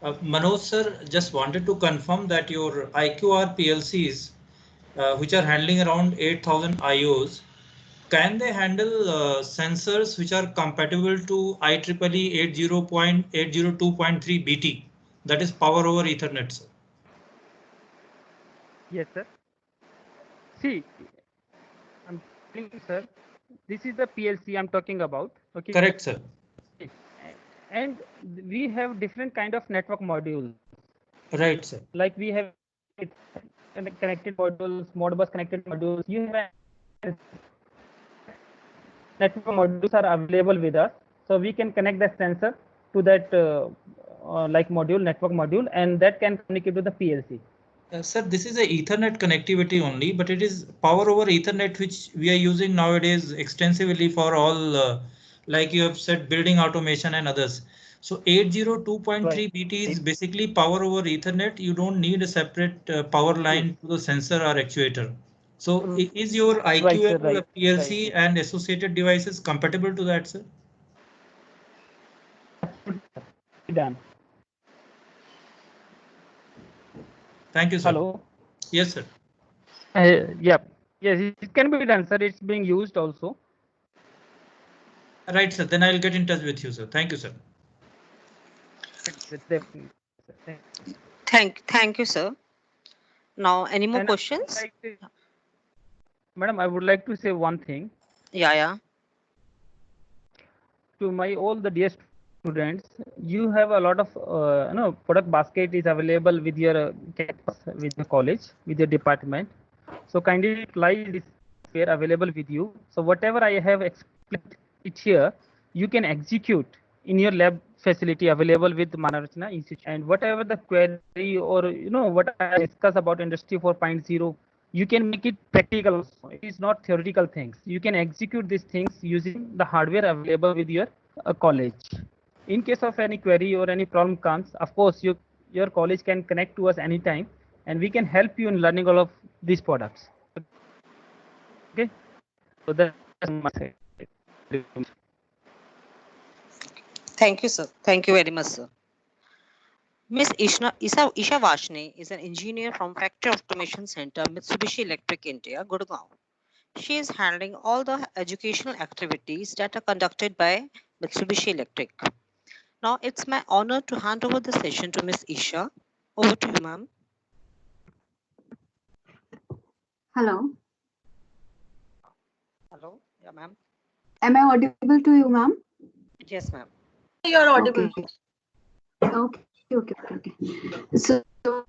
Manoj sir just wanted to confirm that your IQR PLCs, which are handling around 8,000 IOs, can they handle sensors which are compatible to IEEE 80.802.3 BT? That is power over Ethernet, sir. Yes, sir. See, I'm telling you, sir, this is the PLC I'm talking about. Okay. Correct, sir. And we have different kind of network modules. Right, sir. Like we have connected modules, Modbus connected modules. You have network modules are available with us, so we can connect the sensor to that like module, network module, and that can communicate to the PLC. Sir, this is a Ethernet connectivity only, but it is power over Ethernet, which we are using nowadays extensively for all, like you have said, building automation and others. So 802.3 BT is basically power over Ethernet. You don't need a separate power line to the sensor or actuator. So is your IQM, PLC and associated devices compatible to that, sir? Done. Thank you, sir. Hello. Yes, sir. Yeah. Yes, it can be done, sir. It's being used also. Right, sir. Then I'll get in touch with you, sir. Thank you, sir. Thank you, sir. Now, any more And questions? Madam, I would like to say one thing Yeah. to my all the dear students. You have a lot of product basket is available with your campus, with the college, with your department. So kindly apply this software available with you. So whatever I have explained it here, you can execute in your lab facility available with Manarachna Institute. And whatever the query or what I discuss about Industry 4.0, you can make it practical also. It is not theoretical things. You can execute these things using the hardware available with your college. In case of any query or any problem comes, of course, your college can connect to us anytime, and we can help you in learning all of these products. Okay, so that's my side. Thank you, sir. Thank you very much, sir. Miss Isha Vashne is an engineer from Factory Automation Center, Mitsubishi Electric India, Gurgaon. She is handling all the educational activities that are conducted by Mitsubishi Electric. Now, it's my honor to hand over the session to Miss Isha. Over to you, ma'am. Hello. Hello. Yeah, ma'am. Am I audible to you, ma'am? Yes, ma'am. You're audible. Okay. So,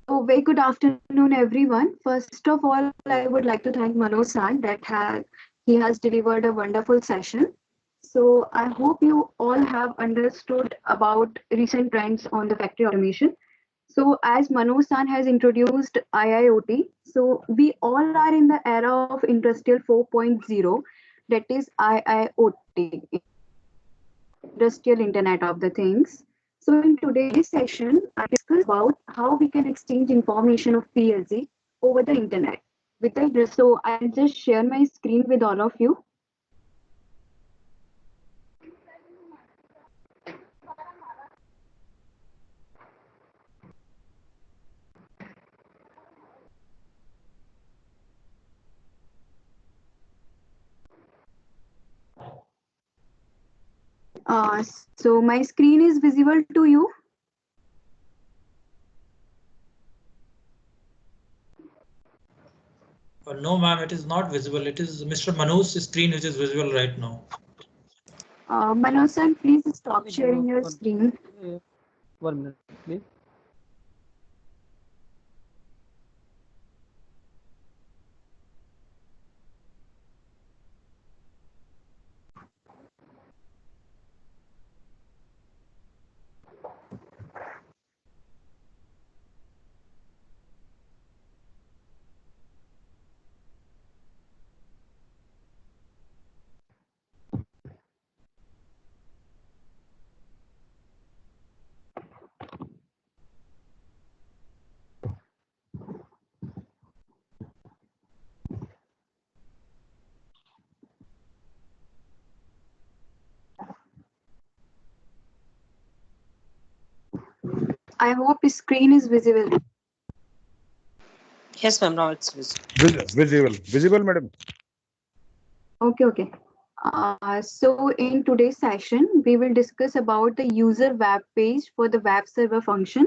very good afternoon, everyone. First of all, I would like to thank Manoj sir that he has delivered a wonderful session. So, I hope you all have understood about recent trends on the factory automation. So, as Manoj sir has introduced IIoT, so we all are in the era of Industrial 4.0, that is IIoT, Industrial Internet of the Things. So in today's session, I discuss about how we can exchange information of PLC over the internet. So I'll just share my screen with all of you. So my screen is visible to you. No, ma'am, it is not visible. It is Mr. Manoj's screen which is visible right now. Manoj sir, please stop sharing your screen. 1 minute, please. I hope the screen is visible. Yes, ma'am. Now it's visible. Visible, madam. Okay. So in today's session, we will discuss about the user web page for the web server function.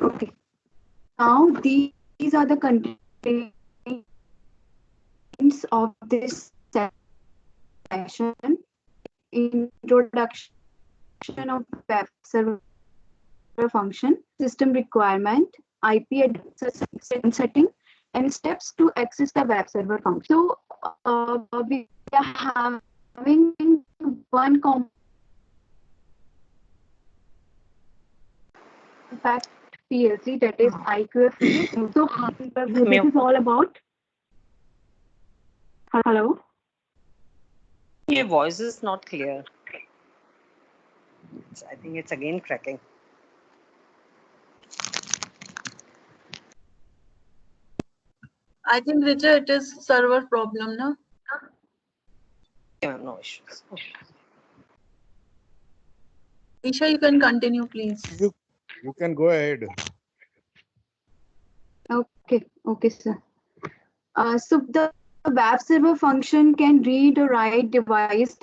Okay. Now these are the contents of this session. Introduction of web server function, system requirement, IP address setting, and steps to access the web server function. So we are having one Impact PLC, that is IQF. So this is all about. Hello. Your voice is not clear. I think it's again cracking. I think, Richa, it is server problem, no? Yeah, no issues. Isha, you can continue, please. You can go ahead. Okay, sir. So the web server function can read or write device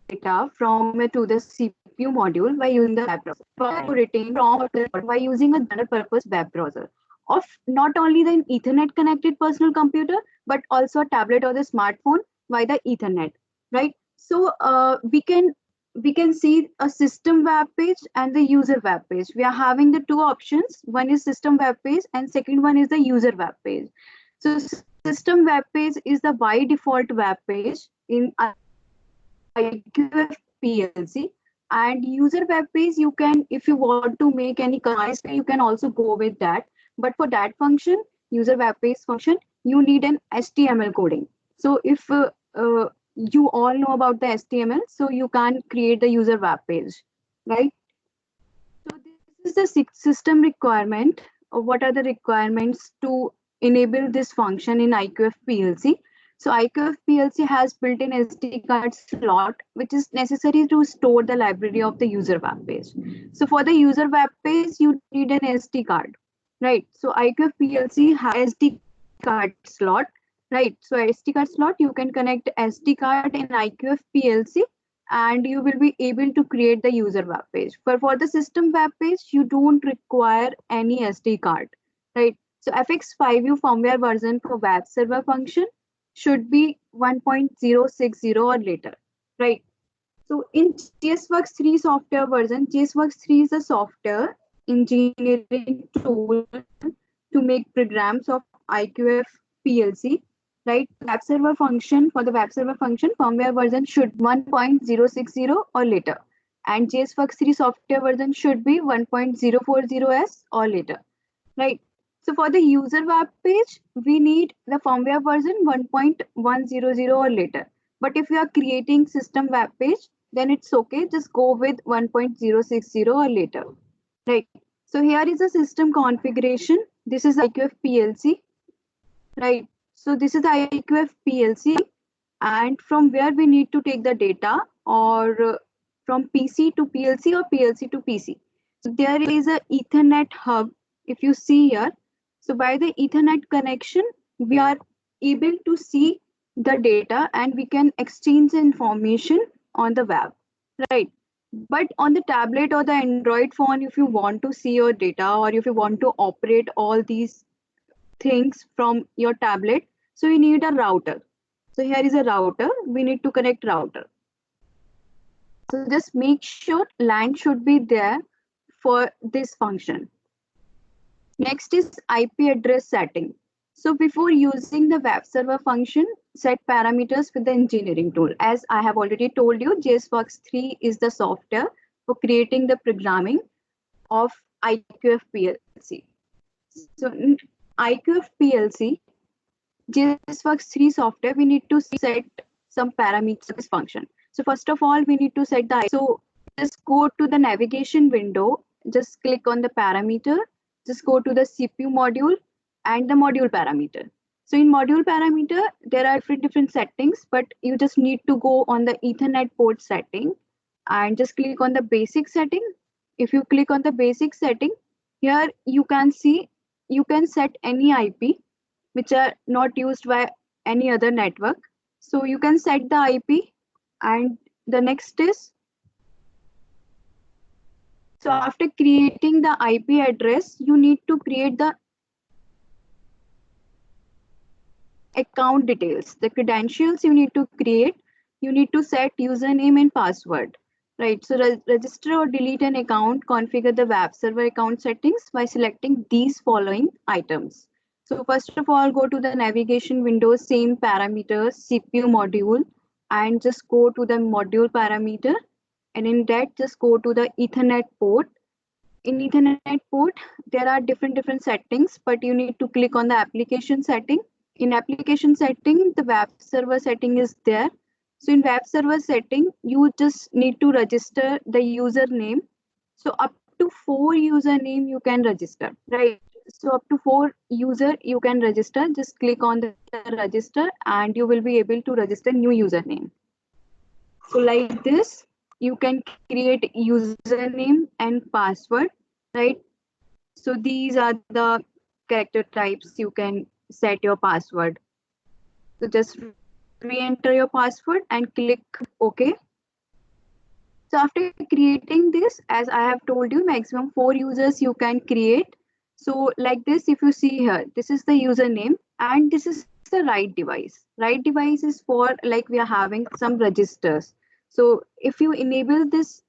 data from to the CPU module by using the web browser. To retain from by using a general purpose web browser of not only the Ethernet connected personal computer, but also a tablet or the smartphone via the Ethernet, right? So we can see a system web page and the user web page. We are having the two options. One is system web page and second one is the user web page. So system web page is the by default web page in IQF PLC, and user web page, you can, if you want to make any customize, you can also go with that. But for that function, user web page function, you need an HTML coding. So if you all know about the HTML, so you can create the user web page, right? So this is the system requirement. What are the requirements to enable this function in IQF PLC? So IQF PLC has built-in SD card slot, which is necessary to store the library of the user web page. So for the user web page, you need an SD card, right? So IQF PLC has SD card slot, right? So SD card slot, you can connect SD card in IQF PLC and you will be able to create the user web page. But for the system web page, you don't require any SD card, right? So FX5U firmware version for web server function should be 1.060 or later, right? So in JSWorks 3 software version, JSWorks 3 is a software engineering tool to make programs of IQF PLC, right? Web server function, for the web server function, firmware version should 1.060 or later. And JSWorks 3 software version should be 1.040s or later, right? So for the user web page, we need the firmware version 1.100 or later. But if you are creating system web page, then it's okay. Just go with 1.060 or later, right? So here is a system configuration. This is IQF PLC, right? So this is IQF PLC, and from where we need to take the data, or from PC to PLC or PLC to PC. So there is a Ethernet hub. If you see here, so by the Ethernet connection, we are able to see the data and we can exchange information on the web, right? But on the tablet or the Android phone, if you want to see your data or if you want to operate all these things from your tablet, so you need a router. So here is a router. We need to connect router. So just make sure LAN should be there for this function. Next is IP address setting. So before using the web server function, set parameters with the engineering tool. As I have already told you, JSWorks 3 is the software for creating the programming of IQF PLC. So in IQF PLC, JSWorks 3 software, we need to set some parameters of this function. So first of all, we need to set the, so just go to the navigation window, just click on the parameter, just go to the CPU module and the module parameter. So in module parameter, there are different settings, but you just need to go on the Ethernet port setting and just click on the basic setting. If you click on the basic setting, here you can see, you can set any IP which are not used by any other network. So you can set the IP, and the next is, so after creating the IP address, you need to create the account details, the credentials you need to create. You need to set username and password, right? So register or delete an account, configure the web server account settings by selecting these following items. So first of all, go to the navigation window, same parameters, CPU module, and just go to the module parameter and in that just go to the Ethernet port. In Ethernet port, there are different settings, but you need to click on the application setting. In application setting, the web server setting is there. So in web server setting, you just need to register the username. So up to 4 username you can register, right? So up to 4 user you can register. Just click on the register and you will be able to register new username. So like this, you can create username and password, right? So these are the character types you can set your password. So just re-enter your password and click OK. So after creating this, as I have told you, maximum 4 users you can create. So like this, if you see here, this is the username and this is the write device. Write device is for like we are having some registers. So if you enable this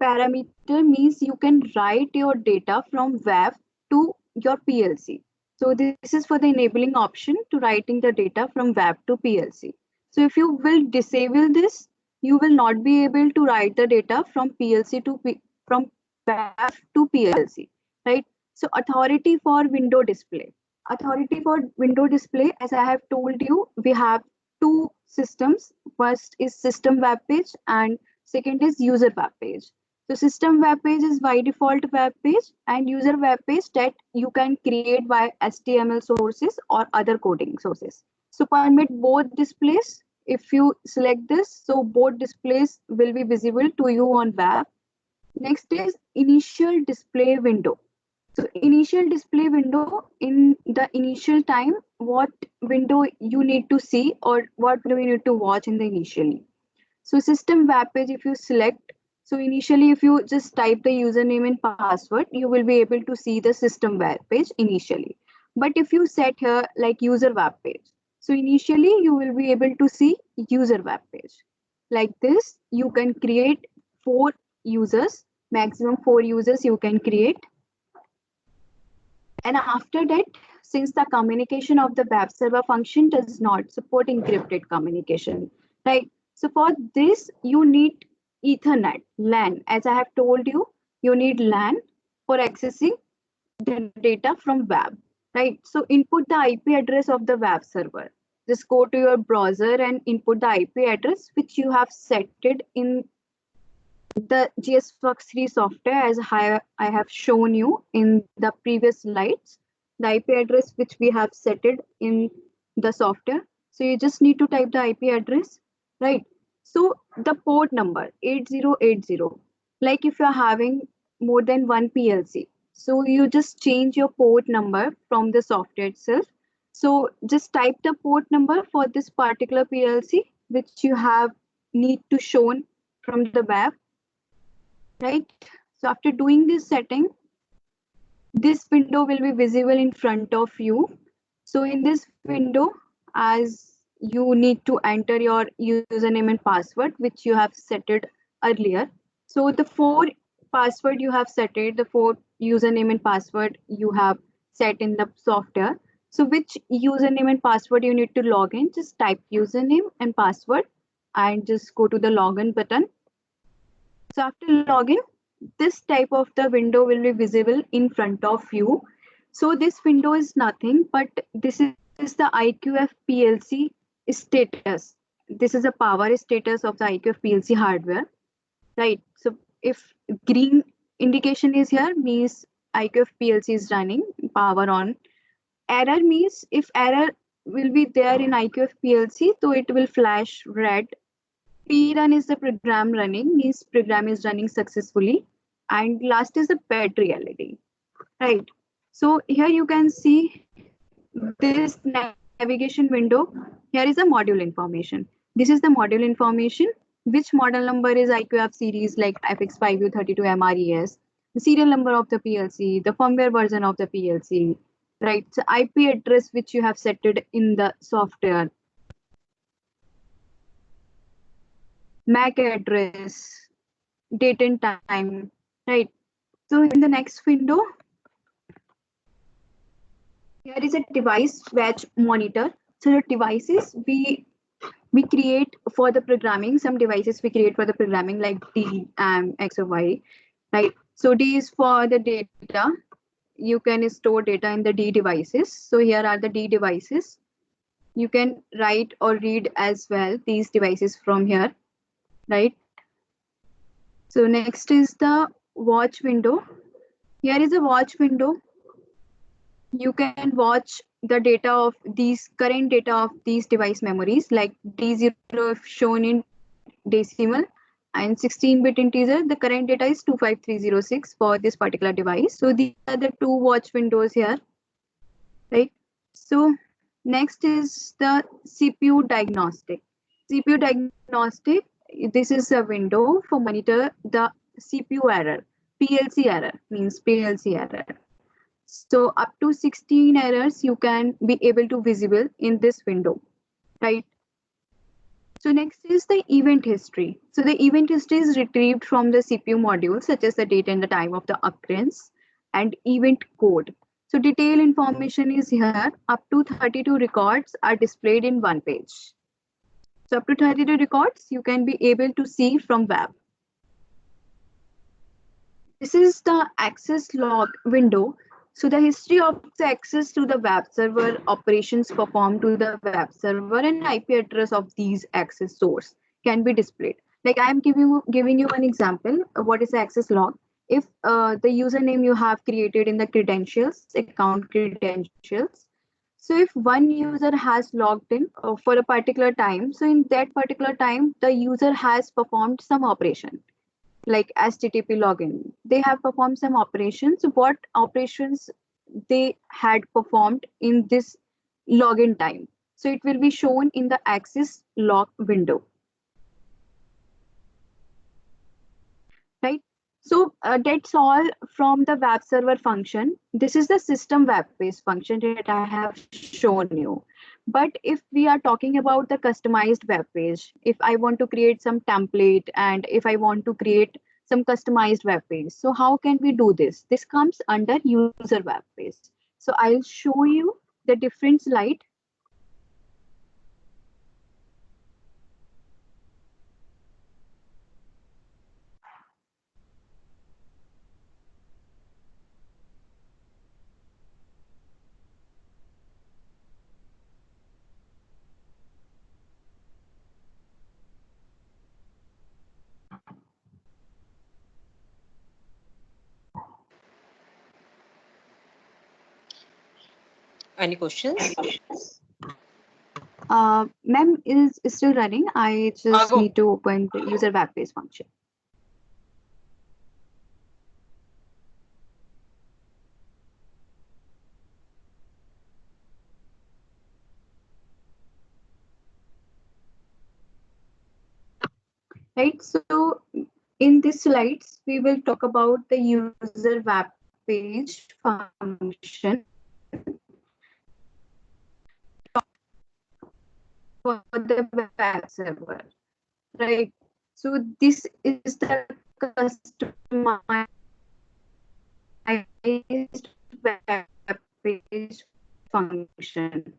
parameter means you can write your data from web to your PLC. So this is for the enabling option to writing the data from web to PLC. So if you will disable this, you will not be able to write the data from PLC to from web to PLC, right? So authority for window display. Authority for window display, as I have told you, we have two systems. First is system web page and second is user web page. So system web page is by default web page and user web page that you can create by HTML sources or other coding sources. So permit both displays. If you select this, so both displays will be visible to you on web. Next is initial display window. So initial display window, in the initial time, what window you need to see or what window you need to watch in the initially. So system web page, if you select, so initially if you just type the username and password, you will be able to see the system web page initially. But if you set here like user web page, so initially you will be able to see user web page. Like this, you can create 4 users, maximum 4 users you can create. And after that, since the communication of the web server function does not support encrypted communication, right? So for this, you need Ethernet, LAN. As I have told you, you need LAN for accessing the data from web, right? So input the IP address of the web server. Just go to your browser and input the IP address which you have set it in the GSWorks3 software, as I have shown you in the previous slides, the IP address which we have set it in the software. So you just need to type the IP address, right? So the port number 8080, like if you're having more than one PLC, so you just change your port number from the software itself. So just type the port number for this particular PLC which you have need to shown from the web. Right. So after doing this setting, this window will be visible in front of you. So in this window, as you need to enter your username and password, which you have set it earlier. So the 4 password you have set it, the 4 username and password you have set in the software. So which username and password you need to log in, just type username and password and just go to the login button. So after login, this type of the window will be visible in front of you. So this window is nothing, but this is the IQF PLC status. This is a power status of the IQF PLC hardware, right? So if green indication is here, means IQF PLC is running, power on. Error means if error will be there in IQF PLC, so it will flash red. P-run is the program running, means program is running successfully. And last is the battery LED, right? So here you can see this navigation window. Here is the module information. This is the module information. Which model number is IQF series like FX5U32 MRES, the serial number of the PLC, the firmware version of the PLC, right? So IP address which you have set it in the software. MAC address, date and time, right? So in the next window, here is a device batch monitor. So the devices we we create for the programming, some devices we create for the programming like D, M, X or Y, right? So D is for the data. You can store data in the D devices. So here are the D devices. You can write or read as well these devices from here, right? So next is the watch window. Here is a watch window. You can watch the data of these current data of these device memories, like D0 if shown in decimal and 16-bit integer. The current data is 25306 for this particular device. So these are the two watch windows here, right? So next is the CPU diagnostic. CPU diagnostic, this is a window for monitor the CPU error. PLC error means PLC error. So up to 16 errors you can be able to visible in this window, right? So next is the event history. So the event history is retrieved from the CPU module, such as the date and the time of the occurrence and event code. So detailed information is here. Up to 32 records are displayed in one page. So up to 32 records you can be able to see from web. This is the access log window. So the history of the access to the web server, operations performed to the web server, and IP address of these access source can be displayed. Like I'm giving you an example of what is the access log. If the username you have created in the credentials, account credentials. So if one user has logged in for a particular time, so in that particular time, the user has performed some operation, like HTTP login. They have performed some operations. What operations they had performed in this login time? So it will be shown in the access log window. Right? So that's all from the web server function. This is the system web page function that I have shown you. But if we are talking about the customized web page, if I want to create some template and if I want to create some customized web page, so how can we do this? This comes under user web page. So I'll show you the different slide. Any questions? Mem is still running. I just go. need to open the user web page function. Right. So in these slides, we will talk about the user web page function for the web server. Right. So this is the customized web page function.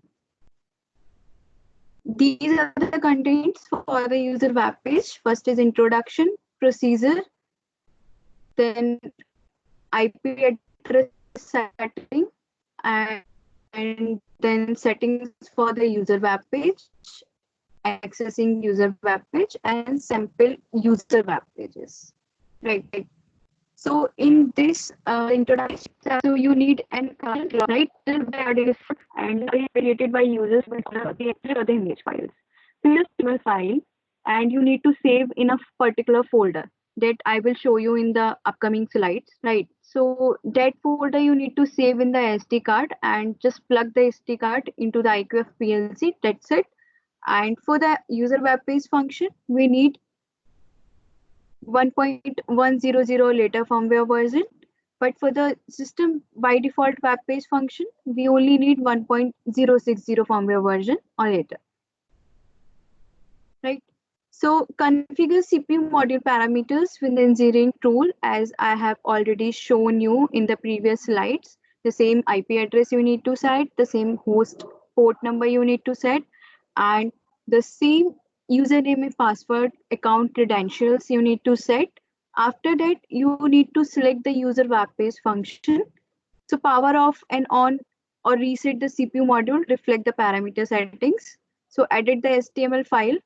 These are the contents for the user web page. First is introduction, procedure, then IP address setting, and then settings for the user web page, accessing user web page, and sample user web pages. Right. So in this introduction, so you need an account, right? And created by users with the other image files. So you just file, and you need to save in a particular folder that I will show you in the upcoming slides, right? So that folder you need to save in the SD card and just plug the SD card into the IQF PLC. That's it. And for the user web page function, we need 1.100 later firmware version, but for the system by default web page function, we only need 1.060 firmware version or later. Right. So configure CPU module parameters with the engineering tool, as I have already shown you in the previous slides. The same IP address you need to set, the same host port number you need to set, and the same username and password, account credentials you need to set. After that, you need to select the user web page function. So power off and on or reset the CPU module, reflect the parameter settings. So edit the HTML file,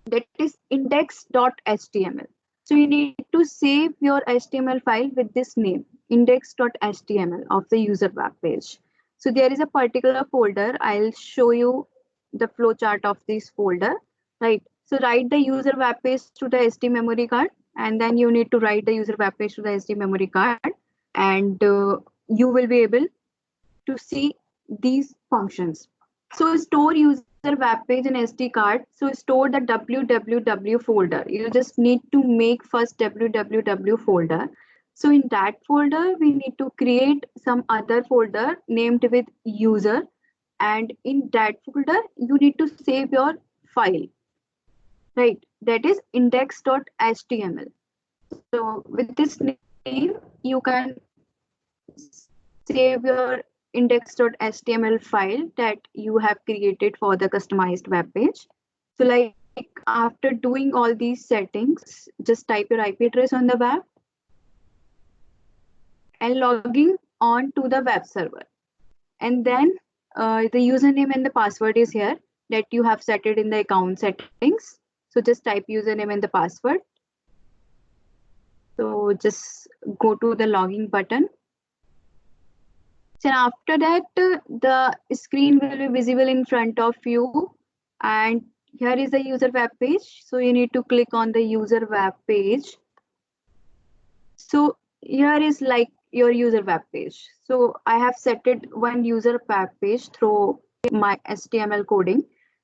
that is index.html. So you need to save your HTML file with this name, index.html of the user web page. So there is a particular folder. I'll show you the flowchart of this folder, right? So write the user web page to the SD memory card, and then you need to write the user web page to the SD memory card, and you will be able to see these functions. So store user web page in SD card. So store the www folder. You just need to make first www folder. So in that folder, we need to create some other folder named with user. And in that folder, you need to save your file, right? That is index.html. So with this name, you can save your index.html file that you have created for the customized web page. So like after doing all these settings, just type your IP address on the web and logging on to the web server. And then the username and the password is here that you have set it in the account settings. So just type username and the password. So just go to the login button. So after that, the screen will be visible in front of you, and here is the user web page. So you need to click on the user web page. So here is like your user web page. So I have set it one user web page through my HTML coding,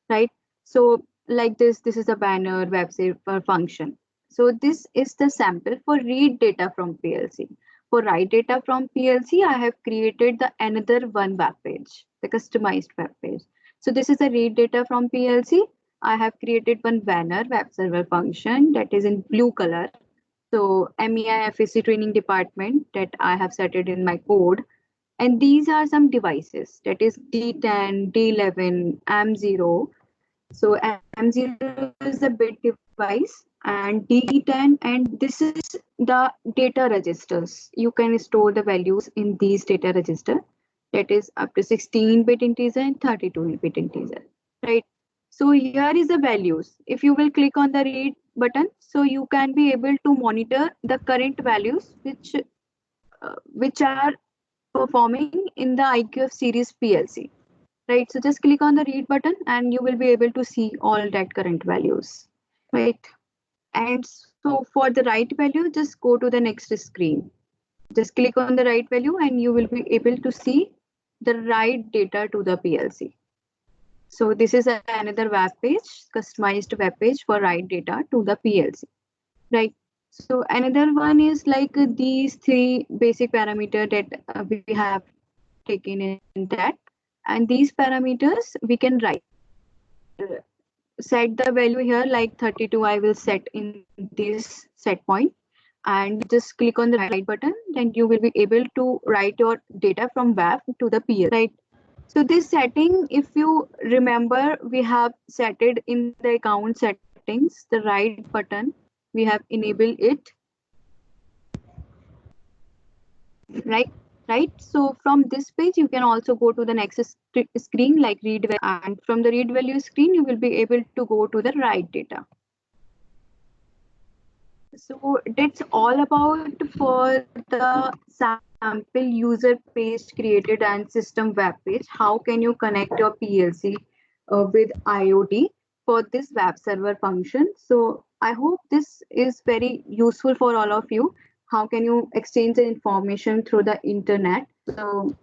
right? So like this is a banner web server function. So this is the sample for read data from PLC. For write data from PLC, I have created the another one web page, the customized web page. So this is a read data from PLC. I have created one banner web server function that is in blue color. So MEI FAC training department that I have set it in my code. And these are some devices, that is D10, D11, M0. So M0 is the bit device, and D10, and this is the data registers. You can store the values in these data register, that is up to 16-bit integer and 32-bit integer, right? So here is the values. If you will click on the read button, so you can be able to monitor the current values which are performing in the IQF series PLC. Right, so just click on the read button and you will be able to see all that current values, right? And so for the write value, just go to the next screen. Just click on the write value and you will be able to see the write data to the PLC. So this is another web page, customized web page for write data to the PLC, right? So another one is like these three basic parameters that we have taken in that. And these parameters we can write. Set the value here like 32. I will set in this set point, and just click on the write button. Then you will be able to write your data from web to the PL. Right. So this setting, if you remember, we have set it in the account settings. The write button, we have enabled it. Right. Right, so from this page you can also go to the next screen like read value, and from the read value screen you will be able to go to the write data. So that's all about for the sample user page created and system web page. How can you connect your PLC with IoT for this web server function? So I hope this is very useful for all of you. How can you exchange the information through the internet? So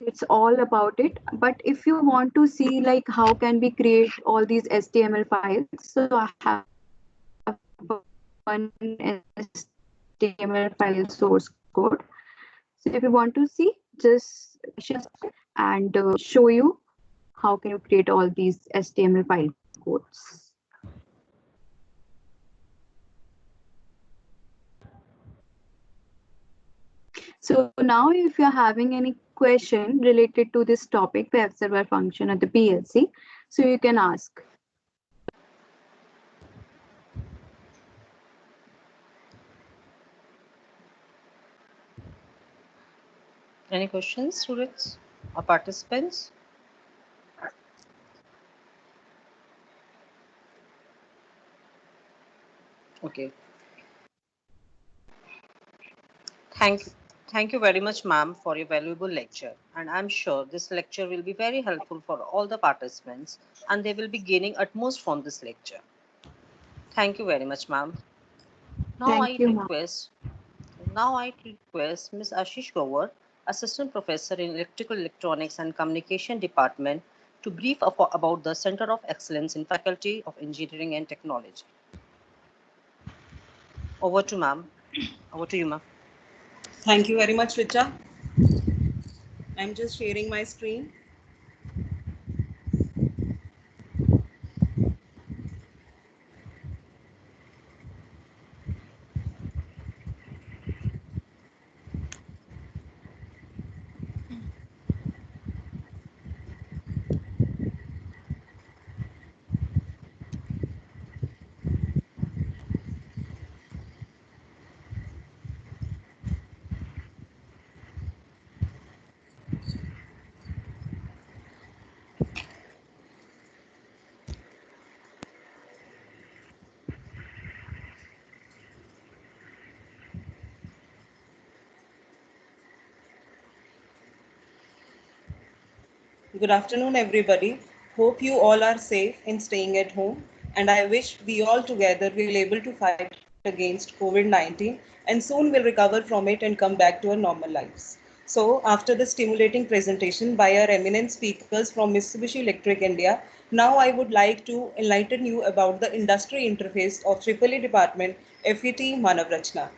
it's all about it. But if you want to see like how can we create all these HTML files, so I have one HTML file source code. So if you want to see, just and show you how can you create all these HTML file codes. So now if you're having any question related to this topic, web server function of the PLC, So you can ask. Any questions, students or participants? Okay. Thank you very much, ma'am, for your valuable lecture. And I'm sure this lecture will be very helpful for all the participants and they will be gaining utmost from this lecture. Thank you very much, ma'am. Thank you, ma'am. Now I request Ms. Ashish Grover, Assistant Professor in Electrical Electronics and Communication Department, to brief about the Center of Excellence in Faculty of Engineering and Technology. Over to ma'am. Over to you, ma'am. Thank you very much, Richa. I'm just sharing my screen. Good afternoon, everybody. Hope you all are safe in staying at home. And I wish we all together will able to fight against COVID-19 and soon will recover from it and come back to our normal lives. So after the stimulating presentation by our eminent speakers from Mitsubishi Electric India, now I would like to enlighten you about the industry interface of EEE department FET Manav Rachna.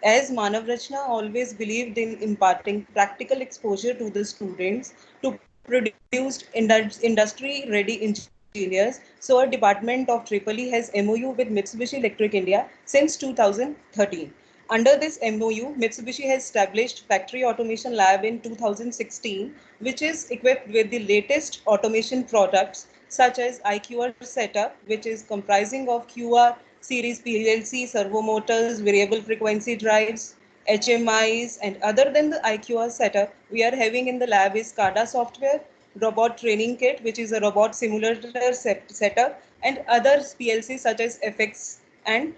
As Manav Rachna always believed in imparting practical exposure to the students to produce industry-ready engineers, so our department of EEE has MOU with Mitsubishi Electric India since 2013. Under this MOU, Mitsubishi has established Factory Automation Lab in 2016, which is equipped with the latest automation products such as iQR setup, which is comprising of QR series PLC, servo motors, variable frequency drives, HMIs, and other than the iQR setup, we are having in the lab is SCADA software, robot training kit, which is a robot simulator setup, and other PLCs such as FX and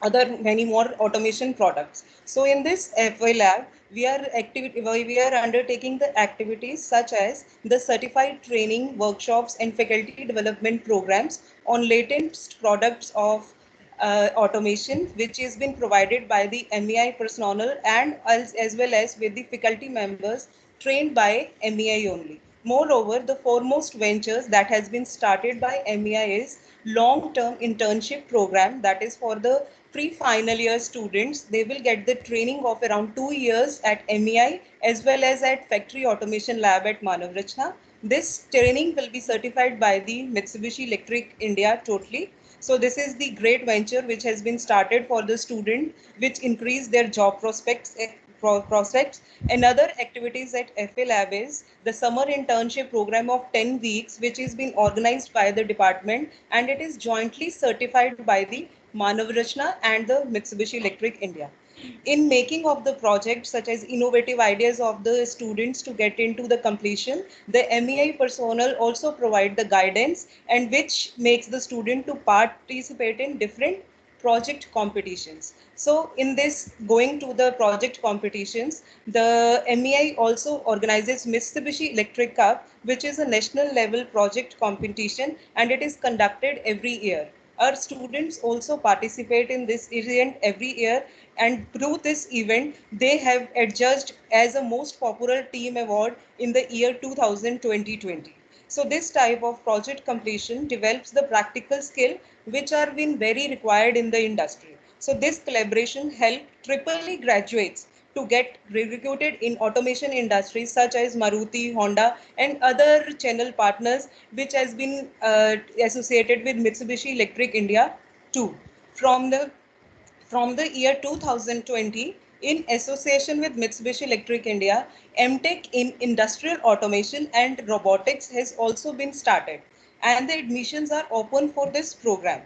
other many more automation products. So in this FY lab, we are undertaking the activities such as the certified training workshops and faculty development programs on latest products of automation, which has been provided by the MEI personnel and as well as with the faculty members trained by MEI only. Moreover, the foremost ventures that has been started by MEI is long-term internship program, that is for the pre-final year students. They will get the training of around 2 years at MEI as well as at Factory Automation Lab at Manav Rachna. This training will be certified by the Mitsubishi Electric India totally. So this is the great venture which has been started for the student, which increase their job prospects. Another activities at FA Lab is the summer internship program of 10 weeks, which is being organized by the department, and it is jointly certified by the Manav Rachna and the Mitsubishi Electric India. In making of the project, such as innovative ideas of the students to get into the completion, the MEI personnel also provide the guidance and which makes the student to participate in different project competitions. So in this, going to the project competitions, the MEI also organizes Mitsubishi Electric Cup, which is a national level project competition, and it is conducted every year. Our students also participate in this event every year, and through this event, they have adjudged as a most popular team award in the year 2020. So this type of project completion develops the practical skill which are been very required in the industry. So this collaboration helped EEE graduates to get recruited in automation industries such as Maruti, Honda, and other channel partners which has been associated with Mitsubishi Electric India too. From the year 2020, in association with Mitsubishi Electric India, MTech in Industrial Automation and Robotics has also been started. and the admissions are open for this program.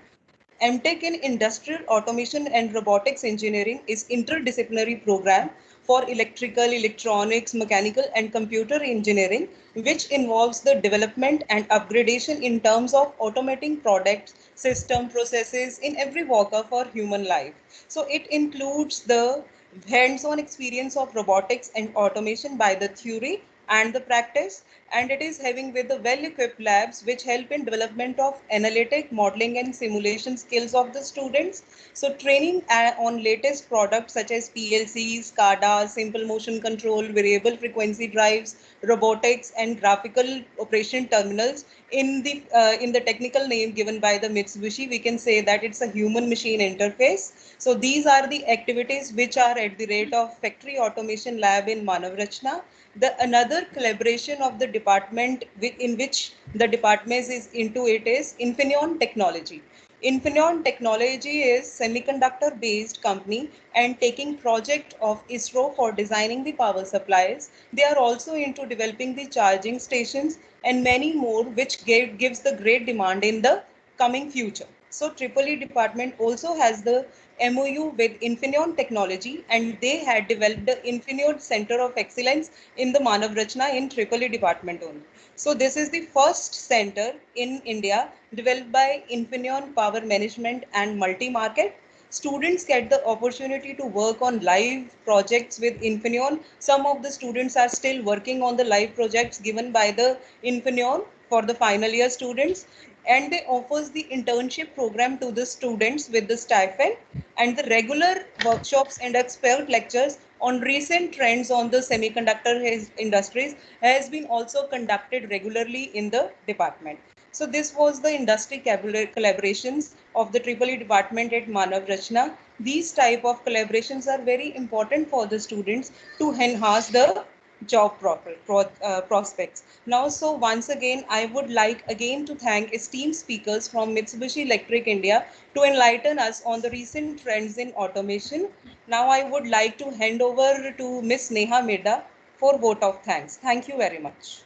MTech in Industrial Automation and Robotics Engineering is interdisciplinary program for electrical, electronics, mechanical and computer engineering, which involves the development and upgradation in terms of automating products, system, processes in every walk of our human life. So it includes the hands-on experience of robotics and automation by the theory and the practice, and it is having with the well-equipped labs which help in development of analytic, modeling and simulation skills of the students. So training on latest products such as PLCs, SCADA, simple motion control, variable frequency drives, robotics and graphical operation terminals. In the technical name given by the Mitsubishi, we can say that it's a human machine interface. So these are the activities which are at the rate of Factory Automation Lab in Manav Rachna. The another collaboration of the department in which the department is into it is Infineon Technology. Infineon Technology is semiconductor based company and taking project of ISRO for designing the power supplies. They are also into developing the charging stations and many more, which gives the great demand in the coming future. So EEE department also has the MOU with Infineon Technology, and they had developed the Infineon Center of Excellence in the Manav Rachna in EEE department only. So this is the first center in India developed by Infineon Power Management and Multi-Market. Students get the opportunity to work on live projects with Infineon. Some of the students are still working on the live projects given by the Infineon for the final year students, and they offers the internship program to the students with the stipend, and the regular workshops and expert lectures on recent trends on the semiconductor industries has been also conducted regularly in the department. So this was the industry collaborations of the EEE department at Manav Rachna. These type of collaborations are very important for the students to enhance the job prospects. Now, so once again, I would like again to thank esteemed speakers from Mitsubishi Electric India to enlighten us on the recent trends in automation. Now, I would like to hand over to Ms. Neha Mirda for vote of thanks. Thank you very much.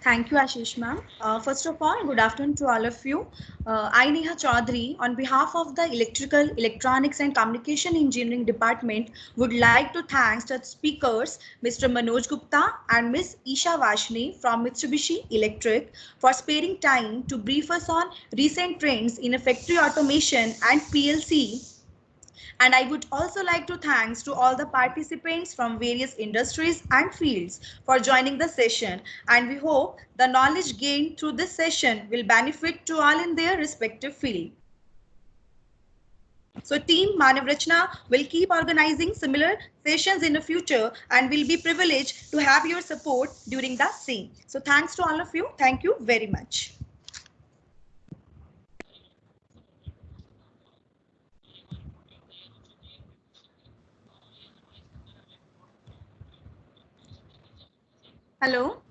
Thank you, Ashish ma'am. First of all, good afternoon to all of you. I, Neha Chaudhary, on behalf of the Electrical, Electronics and Communication Engineering Department, would like to thank the speakers, Mr. Manoj Gupta and Ms. Isha Vashne from Mitsubishi Electric for sparing time to brief us on recent trends in factory automation and PLC. And I would also like to thanks to all the participants from various industries and fields for joining the session. And we hope the knowledge gained through this session will benefit to all in their respective field. So team Manav Rachna will keep organizing similar sessions in the future and will be privileged to have your support during the same. So thanks to all of you. Thank you very much. Hello.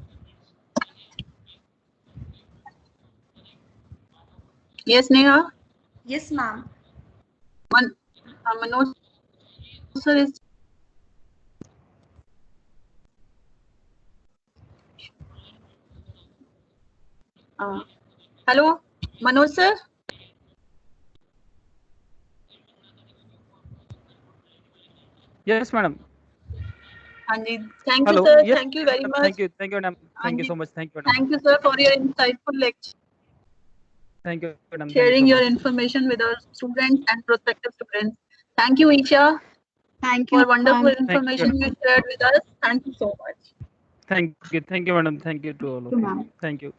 Yes, Neha. Yes, ma'am. Manoj sir is. Hello, Manoj sir. Yes, madam. Anji, thank Hello. you, sir. Yes, Thank you very much. thank you, madam. Thank you Anji, so much. Thank you, madam. thank you, sir, for your insightful lecture, Thank you, madam. Thank you sharing so your much. information with our students and prospective students. Thank you, Isha, Thank for you, wonderful ma'am. information you shared with us. Thank you so much. Thank you, madam. Thank you to all of Thank you, you. ma'am. Thank you.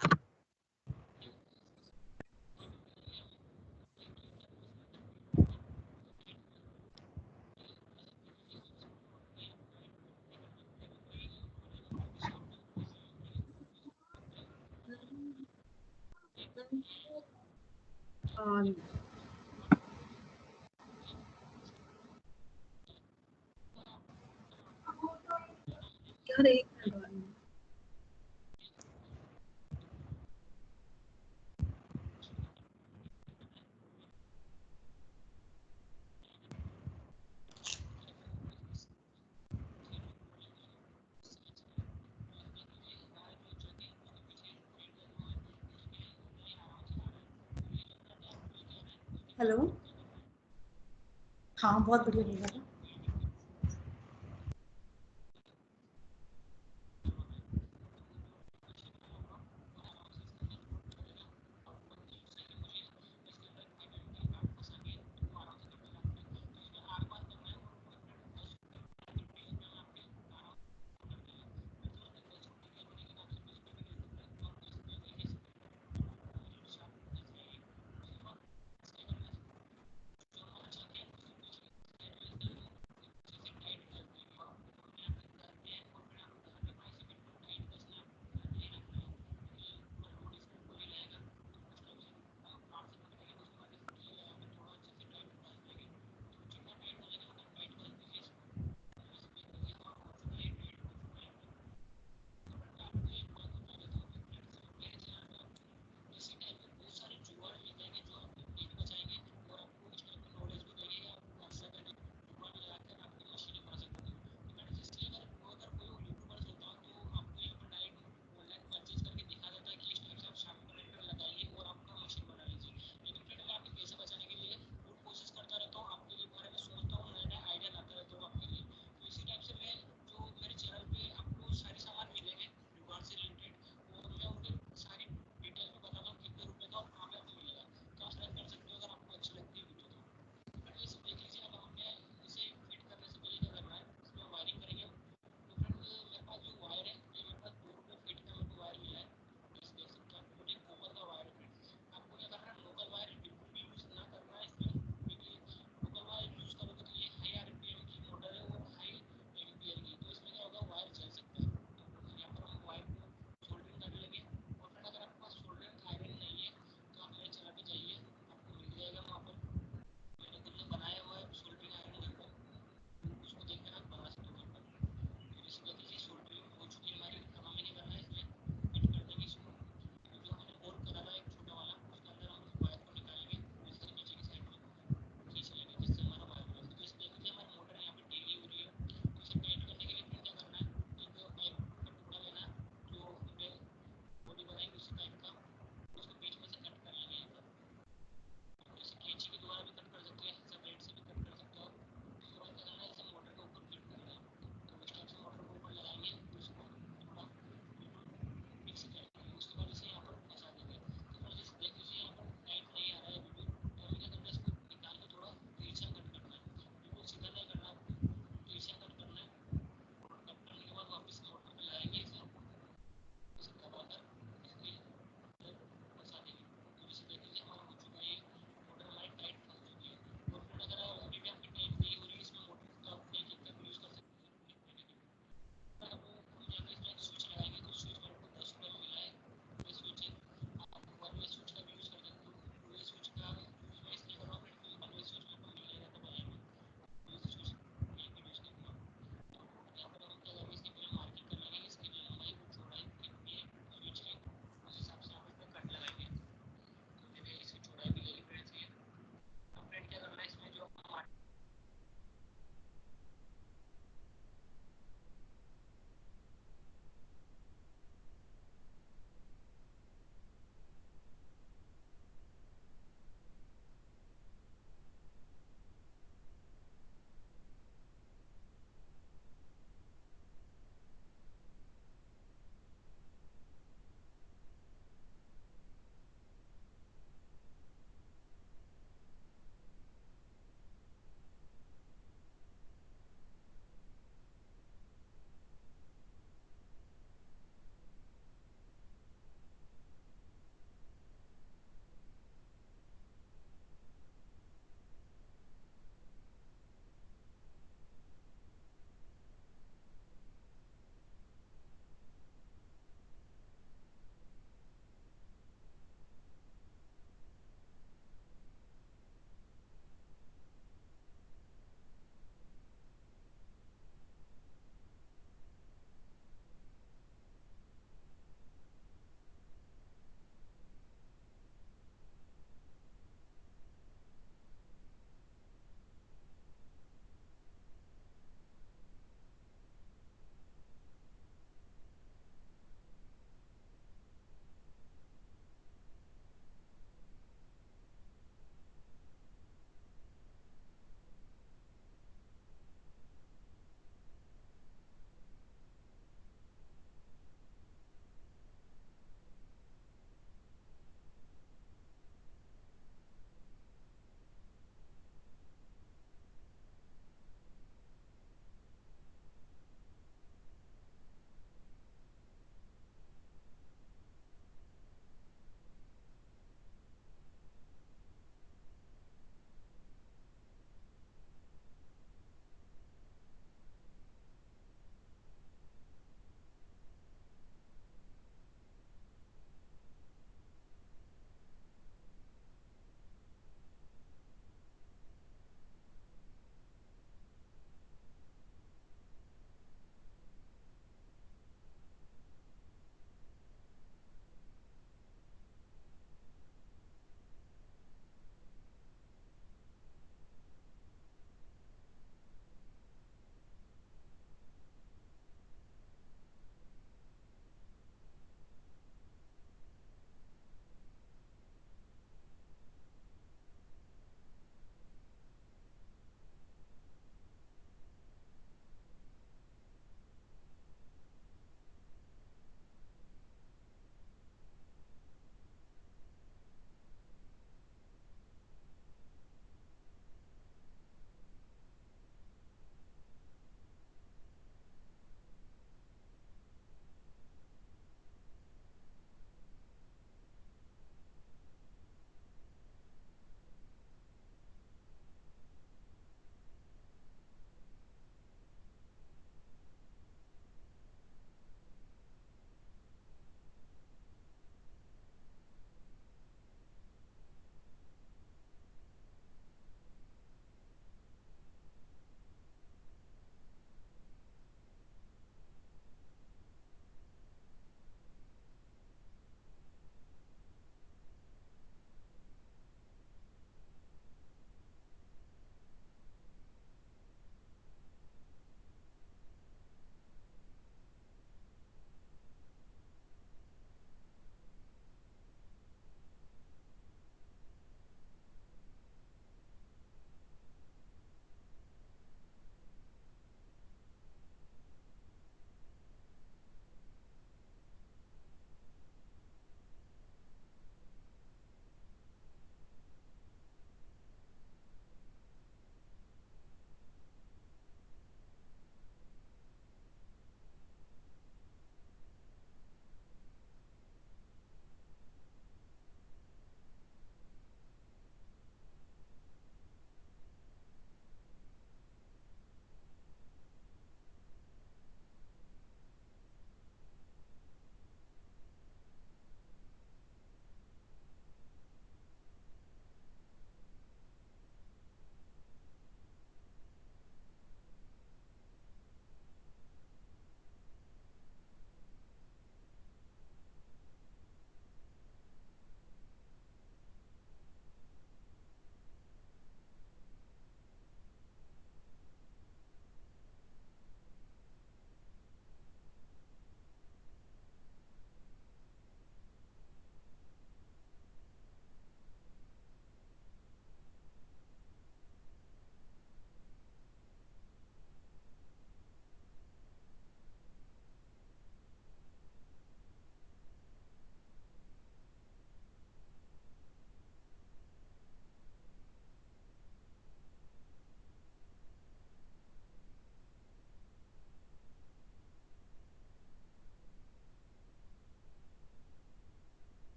Hello, हाँ बहुत बढ़िया बोला था।